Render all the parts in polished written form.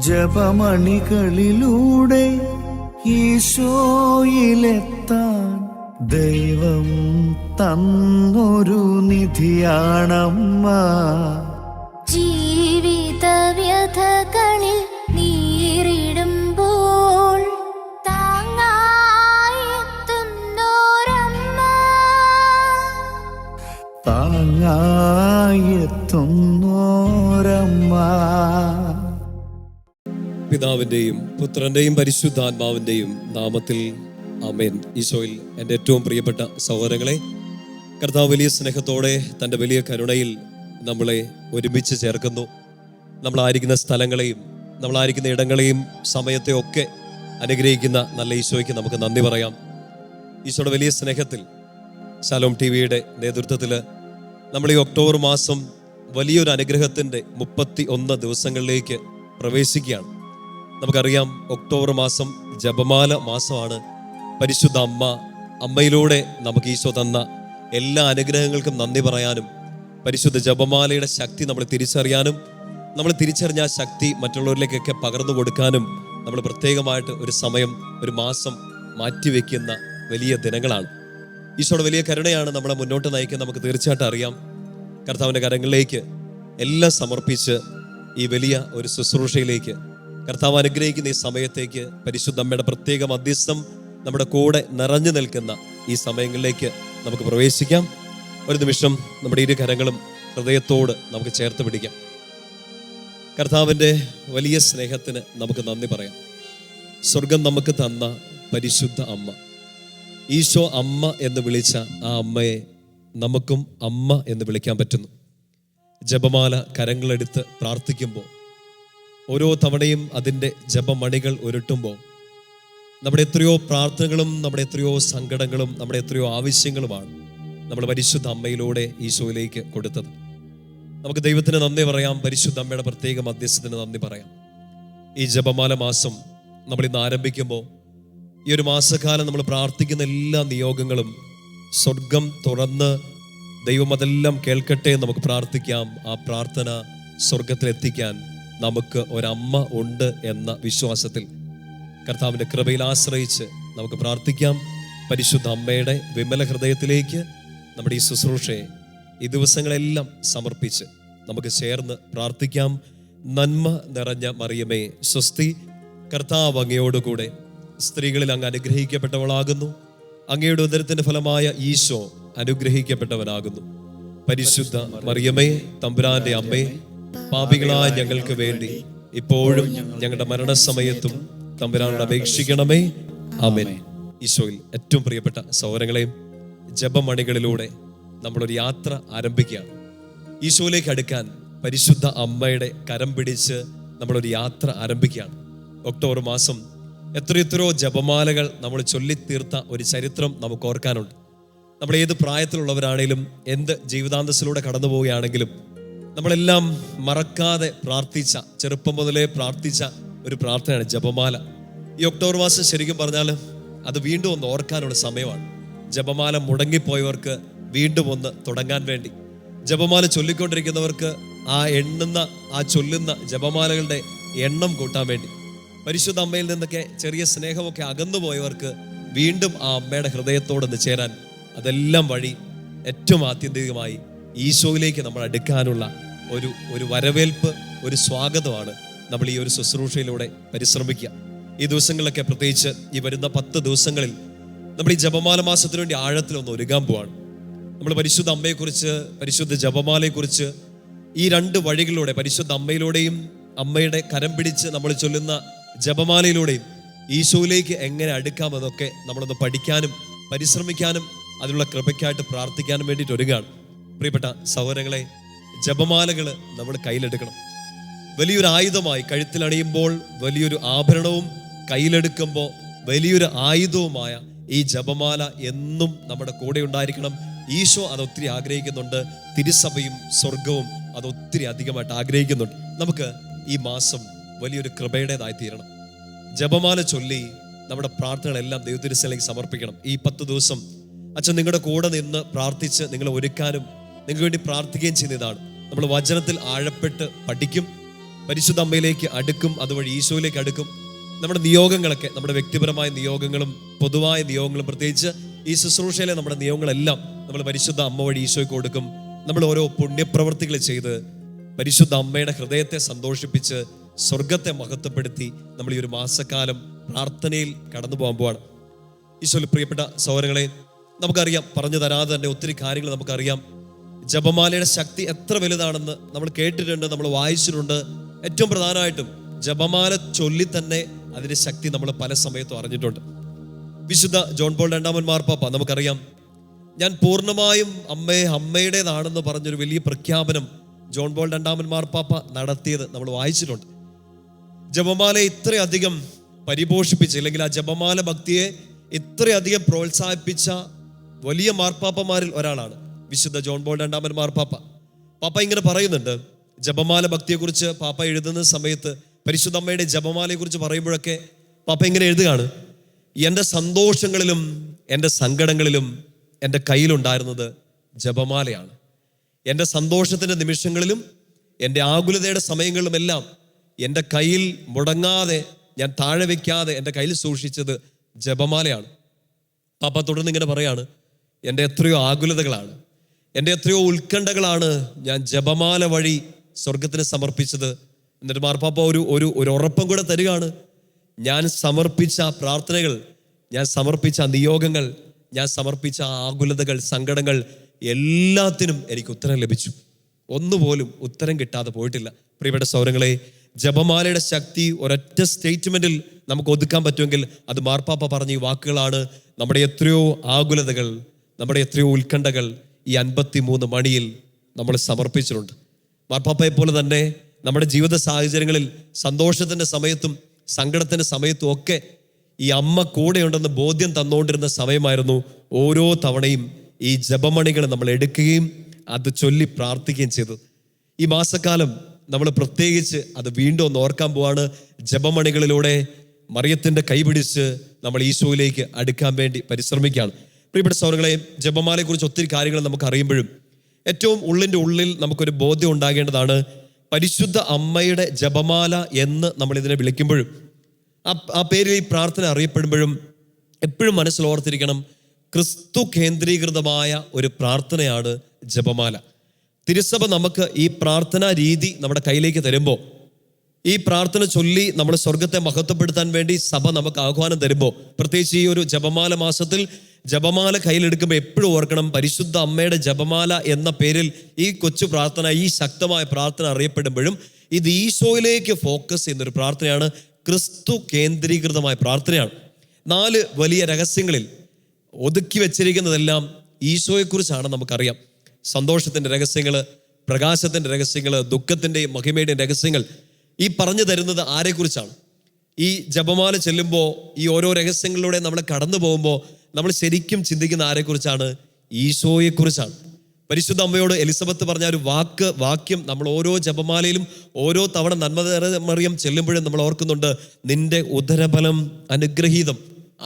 ജപമണികളിലൂടെ ഈശോയിലെത്താൻ ദൈവം തന്നൊരു നിധിയാണമ്മ. ജീവിത വ്യഥകളിൽ നീറിടുമ്പോൾ താങ്ങായെത്തുന്നോരമ്മ. പിതാവിൻ്റെയും പുത്രൻ്റെയും പരിശുദ്ധാത്മാവിൻ്റെയും നാമത്തിൽ ആമേൻ. ഈശോയിൽ എൻ്റെ ഏറ്റവും പ്രിയപ്പെട്ട സഹോദരങ്ങളെ, കർത്താവ് വലിയ സ്നേഹത്തോടെ തൻ്റെ വലിയ കരുണയിൽ നമ്മളെ ഒരുമിച്ച് ചേർക്കുന്നു. നമ്മളായിരിക്കുന്ന സ്ഥലങ്ങളെയും നമ്മളായിരിക്കുന്ന ഇടങ്ങളെയും സമയത്തെയൊക്കെ അനുഗ്രഹിക്കുന്ന നല്ല ഈശോയ്ക്ക് നമുക്ക് നന്ദി പറയാം. ഈശോയുടെ വലിയ സ്നേഹത്തിൽ ശലോം TV-യുടെ നേതൃത്വത്തിൽ നമ്മൾ ഈ ഒക്ടോബർ മാസം വലിയൊരു അനുഗ്രഹത്തിൻ്റെ 31 ദിവസങ്ങളിലേക്ക് പ്രവേശിക്കുകയാണ്. നമുക്കറിയാം, ഒക്ടോബർ മാസം ജപമാല മാസമാണ്. പരിശുദ്ധ അമ്മയിലൂടെ നമുക്ക് ഈശോ തന്ന എല്ലാ അനുഗ്രഹങ്ങൾക്കും നന്ദി പറയാനും പരിശുദ്ധ ജപമാലയുടെ ശക്തി നമ്മൾ തിരിച്ചറിയാനും നമ്മൾ തിരിച്ചറിഞ്ഞ ആ ശക്തി മറ്റുള്ളവരിലേക്കൊക്കെ പകർന്നു കൊടുക്കാനും നമ്മൾ പ്രത്യേകമായിട്ട് ഒരു സമയം, ഒരു മാസം മാറ്റിവെക്കുന്ന വലിയ ദിനങ്ങളാണ്. ഈശോയുടെ വലിയ കരുണയാണ് നമ്മളെ മുന്നോട്ട് നയിക്കാൻ നമുക്ക് തീർച്ചയായിട്ടും അറിയാം. കർത്താവിൻ്റെ കരങ്ങളിലേക്ക് എല്ലാം സമർപ്പിച്ച് ഈ വലിയ ഒരു ശുശ്രൂഷയിലേക്ക് കർത്താവ് അനുഗ്രഹിക്കുന്ന ഈ സമയത്തേക്ക് പരിശുദ്ധ അമ്മയുടെ പ്രത്യേക മധ്യസ്ഥം നമ്മുടെ കൂടെ നിറഞ്ഞു നിൽക്കുന്ന ഈ സമയങ്ങളിലേക്ക് നമുക്ക് പ്രവേശിക്കാം. ഒരു നിമിഷം നമ്മുടെ ഇരു കരങ്ങളും ഹൃദയത്തോട് നമുക്ക് ചേർത്ത് പിടിക്കാം. കർത്താവിൻ്റെ വലിയ സ്നേഹത്തിന് നമുക്ക് നന്ദി പറയാം. സ്വർഗം നമുക്ക് തന്ന പരിശുദ്ധ അമ്മ, ഈശോ അമ്മ എന്ന് വിളിച്ച ആ അമ്മയെ നമുക്കും അമ്മ എന്ന് വിളിക്കാൻ പറ്റുന്നു. ജപമാല കരങ്ങളെടുത്ത് പ്രാർത്ഥിക്കുമ്പോൾ, ഓരോ തവണയും അതിൻ്റെ ജപമണികൾ ഉരുട്ടുമ്പോൾ നമ്മുടെ എത്രയോ പ്രാർത്ഥനകളും നമ്മുടെ എത്രയോ സങ്കടങ്ങളും നമ്മുടെ എത്രയോ ആവശ്യങ്ങളുമാണ് നമ്മൾ പരിശുദ്ധ അമ്മയിലൂടെ ഈശോയിലേക്ക് കൊടുത്തത്. നമുക്ക് ദൈവത്തിന് നന്ദി പറയാം. പരിശുദ്ധ അമ്മയുടെ പ്രത്യേക മധ്യസ്ഥത്തിന് നന്ദി പറയാം. ഈ ജപമാല മാസം നമ്മളിന്ന് ആരംഭിക്കുമ്പോൾ ഈ ഒരു മാസക്കാലം നമ്മൾ പ്രാർത്ഥിക്കുന്ന എല്ലാ നിയോഗങ്ങളും സ്വർഗം തുറന്ന് ദൈവം അതെല്ലാം കേൾക്കട്ടെ എന്ന് നമുക്ക് പ്രാർത്ഥിക്കാം. ആ പ്രാർത്ഥന സ്വർഗത്തിലെത്തിക്കാൻ നമുക്ക് ഒരമ്മ ഉണ്ട് എന്ന വിശ്വാസത്തിൽ കർത്താവിൻ്റെ കൃപയിൽ ആശ്രയിച്ച് നമുക്ക് പ്രാർത്ഥിക്കാം. പരിശുദ്ധ അമ്മയുടെ വിമല ഹൃദയത്തിലേക്ക് നമ്മുടെ ഈ ശുശ്രൂഷയെ ഈ ദിവസങ്ങളെല്ലാം സമർപ്പിച്ച് നമുക്ക് ചേർന്ന് പ്രാർത്ഥിക്കാം. നന്മ നിറഞ്ഞ മറിയമേ സ്വസ്തി, കർത്താവ് അങ്ങയോടുകൂടെ സ്ത്രീകളിൽ അങ്ങ് അനുഗ്രഹിക്കപ്പെട്ടവളാകുന്നു. അങ്ങയുടെ ഉദരത്തിന്റെ ഫലമായ ഈശോ അനുഗ്രഹിക്കപ്പെട്ടവനാകുന്നു. പരിശുദ്ധ മറിയമേ തമ്പുരാന്റെ അമ്മേ, പാപികളായ ഞങ്ങൾക്ക് വേണ്ടി ഇപ്പോഴും ഞങ്ങളുടെ മരണസമയത്തും തമ്പുരാനോട് അപേക്ഷിക്കണമേ. ആമേൻ. ഈശോയിൽ ഏറ്റവും പ്രിയപ്പെട്ട സഹോദരങ്ങളെയും, ജപമണികളിലൂടെ നമ്മളൊരു യാത്ര ആരംഭിക്കുകയാണ്. ഈശോയിലേക്ക് അടുക്കാൻ പരിശുദ്ധ അമ്മയുടെ കരം പിടിച്ച് നമ്മളൊരു യാത്ര ആരംഭിക്കുകയാണ്. ഒക്ടോബർ മാസം എത്രയെത്രയോ ജപമാലകൾ നമ്മൾ ചൊല്ലിത്തീർത്ത ഒരു ചരിത്രം നമുക്ക് ഓർക്കാനുണ്ട്. നമ്മൾ ഏത് പ്രായത്തിലുള്ളവരാണെങ്കിലും എന്ത് ജീവിതാന്തസ്സിലൂടെ കടന്നു പോവുകയാണെങ്കിലും നമ്മളെല്ലാം മറക്കാതെ പ്രാർത്ഥിച്ച, ചെറുപ്പം മുതലേ പ്രാർത്ഥിച്ച ഒരു പ്രാർത്ഥനയാണ് ജപമാല. ഈ ഒക്ടോബർ മാസം ശരിക്കും പറഞ്ഞാൽ അത് വീണ്ടും ഒന്ന് ഓർക്കാനുള്ള സമയമാണ്. ജപമാല മുടങ്ങിപ്പോയവർക്ക് വീണ്ടും ഒന്ന് തുടങ്ങാൻ വേണ്ടി, ജപമാല ചൊല്ലിക്കൊണ്ടിരിക്കുന്നവർക്ക് ആ ചൊല്ലുന്ന ജപമാലകളുടെ എണ്ണം കൂട്ടാൻ വേണ്ടി, പരിശുദ്ധ അമ്മയിൽ നിന്നൊക്കെ ചെറിയ സ്നേഹമൊക്കെ അകന്നുപോയവർക്ക് വീണ്ടും ആ അമ്മയുടെ ഹൃദയത്തോടൊന്ന് ചേരാൻ, അതെല്ലാം വഴി ഏറ്റവും ആത്യന്തികമായി ഈശോയിലേക്ക് നമ്മൾ അടുക്കാനുള്ള ഒരു വരവേൽപ്പ്, ഒരു സ്വാഗതമാണ് നമ്മൾ ഈ ഒരു ശുശ്രൂഷയിലൂടെ പരിശ്രമിക്കുക. ഈ ദിവസങ്ങളിലൊക്കെ, പ്രത്യേകിച്ച് ഈ വരുന്ന 10 ദിവസങ്ങളിൽ നമ്മൾ ഈ ജപമാല മാസത്തിന് വേണ്ടി ആഴത്തിലൊന്ന് ഒരുങ്ങാൻ പോവാണ്. നമ്മൾ പരിശുദ്ധ അമ്മയെക്കുറിച്ച്, പരിശുദ്ധ ജപമാലയെക്കുറിച്ച് ഈ 2 വഴികളിലൂടെ, പരിശുദ്ധ അമ്മയിലൂടെയും അമ്മയുടെ കരം പിടിച്ച് നമ്മൾ ചൊല്ലുന്ന ജപമാലയിലൂടെയും ഈശോയിലേക്ക് എങ്ങനെ അടുക്കാമെന്നൊക്കെ നമ്മളൊന്ന് പഠിക്കാനും പരിശ്രമിക്കാനും അതിനുള്ള കൃപയ്ക്കായിട്ട് പ്രാർത്ഥിക്കാനും വേണ്ടിയിട്ട് ഒരുങ്ങാണ്. പ്രിയപ്പെട്ട സഹോദരങ്ങളെ, ജപമാലകൾ നമ്മൾ കയ്യിലെടുക്കണം. വലിയൊരു ആയുധമായി കഴുത്തിലണിയുമ്പോൾ വലിയൊരു ആഭരണവും, കയ്യിലെടുക്കുമ്പോൾ വലിയൊരു ആയുധവുമായ ഈ ജപമാല എന്നും നമ്മുടെ കൂടെ ഉണ്ടായിരിക്കണം. ഈശോ അതൊത്തിരി ആഗ്രഹിക്കുന്നുണ്ട്. തിരുസഭയും സ്വർഗവും അതൊത്തിരി അധികമായിട്ട് ആഗ്രഹിക്കുന്നുണ്ട്. നമുക്ക് ഈ മാസം വലിയൊരു കൃപയുടേതായി തീരണം. ജപമാല ചൊല്ലി നമ്മുടെ പ്രാർത്ഥനകളെല്ലാം ദൈവത്തിരുസഭയിലേക്ക് സമർപ്പിക്കണം. ഈ 10 ദിവസം അച്ഛൻ നിങ്ങളുടെ കൂടെ നിന്ന് പ്രാർത്ഥിച്ച് നിങ്ങളെ ഒരുക്കാനും നിങ്ങൾക്ക് വേണ്ടി പ്രാർത്ഥിക്കുകയും ചെയ്യുന്നതാണ്. നമ്മൾ വചനത്തിൽ ആഴപ്പെട്ട് പഠിക്കും. പരിശുദ്ധ അമ്മയിലേക്ക് അടുക്കും, അതുവഴി ഈശോയിലേക്ക് അടുക്കും. നമ്മുടെ നിയോഗങ്ങളൊക്കെ, നമ്മുടെ വ്യക്തിപരമായ നിയോഗങ്ങളും പൊതുവായ നിയോഗങ്ങളും, പ്രത്യേകിച്ച് ഈ ശുശ്രൂഷയിലെ നമ്മുടെ നിയോഗങ്ങളെല്ലാം നമ്മൾ പരിശുദ്ധ അമ്മ വഴി ഈശോയ്ക്ക് കൊടുക്കും. നമ്മൾ ഓരോ പുണ്യപ്രവർത്തികൾ ചെയ്ത് പരിശുദ്ധ അമ്മയുടെ ഹൃദയത്തെ സന്തോഷിപ്പിച്ച് സ്വർഗത്തെ മഹത്വപ്പെടുത്തി നമ്മൾ ഈ ഒരു മാസക്കാലം പ്രാർത്ഥനയിൽ കടന്നു പോകാൻ പോവാണ്. ഈശോയിൽ പ്രിയപ്പെട്ട സഹോദരങ്ങളെ, നമുക്കറിയാം, പറഞ്ഞു തരാതെ തന്നെ ഒത്തിരി കാര്യങ്ങൾ നമുക്കറിയാം. ജപമാലയുടെ ശക്തി എത്ര വലുതാണെന്ന് നമ്മൾ കേട്ടിട്ടുണ്ട്, നമ്മൾ വായിച്ചിട്ടുണ്ട്. ഏറ്റവും പ്രധാനമായിട്ടും ജപമാല ചൊല്ലി തന്നെ അതിന്റെ ശക്തി നമ്മൾ പല സമയത്തും അറിഞ്ഞിട്ടുണ്ട്. വിശുദ്ധ ജോൺ പോൾ രണ്ടാമൻ മാർപ്പാപ്പ, നമുക്കറിയാം, ഞാൻ പൂർണ്ണമായും അമ്മയുടേതാണെന്ന് പറഞ്ഞൊരു വലിയ പ്രഖ്യാപനം ജോൺ പോൾ രണ്ടാമൻ മാർപ്പാപ്പ നടത്തിയത് നമ്മൾ വായിച്ചിട്ടുണ്ട്. ജപമാലയെ ഇത്രയധികം പരിപോഷിപ്പിച്ച്, അല്ലെങ്കിൽ ആ ജപമാല ഭക്തിയെ ഇത്രയധികം പ്രോത്സാഹിപ്പിച്ച വലിയ മാർപ്പാപ്പമാരിൽ ഒരാളാണ് വിശുദ്ധ ജോൺ പോൾ രണ്ടാമൻ മാർപ്പാപ്പ. പാപ്പ ഇങ്ങനെ പറയുന്നുണ്ട്, ജപമാല ഭക്തിയെക്കുറിച്ച് പാപ്പ എഴുതുന്ന സമയത്ത്, പരിശുദ്ധ അമ്മയുടെ ജപമാലയെക്കുറിച്ച് പറയുമ്പോഴൊക്കെ പാപ്പ ഇങ്ങനെ എഴുതുകയാണ്: എൻ്റെ സന്തോഷങ്ങളിലും എൻ്റെ സങ്കടങ്ങളിലും എൻ്റെ കയ്യിലുണ്ടായിരുന്നത് ജപമാലയാണ്. എൻ്റെ സന്തോഷത്തിൻ്റെ നിമിഷങ്ങളിലും എൻ്റെ ആകുലതയുടെ സമയങ്ങളിലുമെല്ലാം എൻ്റെ കയ്യിൽ മുടങ്ങാതെ, ഞാൻ താഴെ വയ്ക്കാതെ എൻ്റെ കയ്യിൽ സൂക്ഷിച്ചത് ജപമാലയാണ്. പാപ്പ തുടർന്ന് ഇങ്ങനെ പറയാണ്: എൻ്റെ എത്രയോ ആകുലതകളാണ്, എൻ്റെ എത്രയോ ഉത്കണ്ഠകളാണ് ഞാൻ ജപമാല വഴി സ്വർഗത്തിന് സമർപ്പിച്ചത്. എന്നിട്ട് മാർപ്പാപ്പ ഒരു ഉറപ്പം കൂടെ തരികയാണ്: ഞാൻ സമർപ്പിച്ച പ്രാർത്ഥനകൾ, ഞാൻ സമർപ്പിച്ച നിയോഗങ്ങൾ, ഞാൻ സമർപ്പിച്ച ആകുലതകൾ, സങ്കടങ്ങൾ എല്ലാത്തിനും എനിക്ക് ഉത്തരം ലഭിച്ചു. ഒന്നുപോലും ഉത്തരം കിട്ടാതെ പോയിട്ടില്ല. പ്രിയപ്പെട്ട സഹോദരങ്ങളെ, ജപമാലയുടെ ശക്തി ഒരൊറ്റ സ്റ്റേറ്റ്മെന്റിൽ നമുക്ക് ഒതുക്കാൻ പറ്റുമെങ്കിൽ അത് മാർപ്പാപ്പ പറഞ്ഞ ഈ വാക്കുകളാണ്: നമ്മുടെ എത്രയോ ആകുലതകൾ, നമ്മുടെ എത്രയോ ഉത്കണ്ഠകൾ ഈ 53 മണിയിൽ നമ്മൾ സമർപ്പിച്ചിട്ടുണ്ട്. മാർപ്പാപ്പയെ പോലെ തന്നെ നമ്മുടെ ജീവിത സാഹചര്യങ്ങളിൽ സന്തോഷത്തിൻ്റെ സമയത്തും സങ്കടത്തിൻ്റെ സമയത്തും ഒക്കെ ഈ അമ്മ കൂടെയുണ്ടെന്ന് ബോധ്യം തന്നുകൊണ്ടിരുന്ന സമയമായിരുന്നു ഓരോ തവണയും ഈ ജപമണികൾ നമ്മൾ എടുക്കുകയും അത് ചൊല്ലി പ്രാർത്ഥിക്കുകയും ചെയ്തു. ഈ മാസക്കാലം നമ്മൾ പ്രത്യേകിച്ച് അത് വീണ്ടും ഒന്ന് ഓർക്കാൻ പോവാണ്. ജപമണികളിലൂടെ മറിയത്തിൻ്റെ കൈപിടിച്ച് നമ്മൾ ഈശോയിലേക്ക് അടുക്കാൻ വേണ്ടി പരിശ്രമിക്കുകയാണ്. പ്രിയപ്പെട്ട സഹോദരങ്ങളെ, ജപമാലയെക്കുറിച്ച് ഒത്തിരി കാര്യങ്ങൾ നമുക്ക് അറിയുമ്പോഴും ഏറ്റവും ഉള്ളിൽ നമുക്കൊരു ബോധ്യം ഉണ്ടാകേണ്ടതാണ്: പരിശുദ്ധ അമ്മയുടെ ജപമാല എന്ന് നമ്മൾ ഇതിനെ വിളിക്കുമ്പോഴും, ആ പേരിൽ ഈ പ്രാർത്ഥന അറിയപ്പെടുമ്പോഴും എപ്പോഴും മനസ്സിൽ ഓർത്തിരിക്കണം, ക്രിസ്തു കേന്ദ്രീകൃതമായ ഒരു പ്രാർത്ഥനയാണ് ജപമാല. തിരുസഭ നമുക്ക് ഈ പ്രാർത്ഥനാ രീതി നമ്മുടെ കയ്യിലേക്ക് തരുമ്പോൾ, ഈ പ്രാർത്ഥന ചൊല്ലി നമ്മൾ സ്വർഗത്തെ മഹത്വപ്പെടുത്താൻ വേണ്ടി സഭ നമുക്ക് ആഹ്വാനം തരുമ്പോൾ, പ്രത്യേകിച്ച് ഈ ഒരു ജപമാല മാസത്തിൽ ജപമാല കയ്യിലെടുക്കുമ്പോൾ എപ്പോഴും ഓർക്കണം, പരിശുദ്ധ അമ്മയുടെ ജപമാല എന്ന പേരിൽ ഈ കൊച്ചു പ്രാർത്ഥന, ഈ ശക്തമായ പ്രാർത്ഥന അറിയപ്പെടുമ്പോഴും ഇത് ഈശോയിലേക്ക് ഫോക്കസ് ചെയ്യുന്നൊരു പ്രാർത്ഥനയാണ്, ക്രിസ്തു കേന്ദ്രീകൃതമായ പ്രാർത്ഥനയാണ്. 4 വലിയ രഹസ്യങ്ങളിൽ ഒതുക്കി വെച്ചിരിക്കുന്നതെല്ലാം ഈശോയെക്കുറിച്ചാണ് നമുക്കറിയാം. സന്തോഷത്തിൻ്റെ രഹസ്യങ്ങൾ, പ്രകാശത്തിൻ്റെ രഹസ്യങ്ങൾ, ദുഃഖത്തിൻ്റെയും മഹിമയുടെയും രഹസ്യങ്ങൾ ഈ പറഞ്ഞു തരുന്നത് ആരെക്കുറിച്ചാണ്? ഈ ജപമാല ചെല്ലുമ്പോൾ, ഈ ഓരോ രഹസ്യങ്ങളിലൂടെ നമ്മൾ കടന്നു പോകുമ്പോൾ നമ്മൾ ശരിക്കും ചിന്തിക്കുന്ന ആരെക്കുറിച്ചാണ്? ഈശോയെക്കുറിച്ചാണ്. പരിശുദ്ധ അമ്മയോട് എലിസബത്ത് പറഞ്ഞ ഒരു വാക്യം നമ്മൾ ഓരോ ജപമാലയിലും ഓരോ തവണ നന്മമറിയം ചെല്ലുമ്പോഴും നമ്മൾ ഓർക്കുന്നുണ്ട്: നിന്റെ ഉദരഫലം അനുഗ്രഹീതം.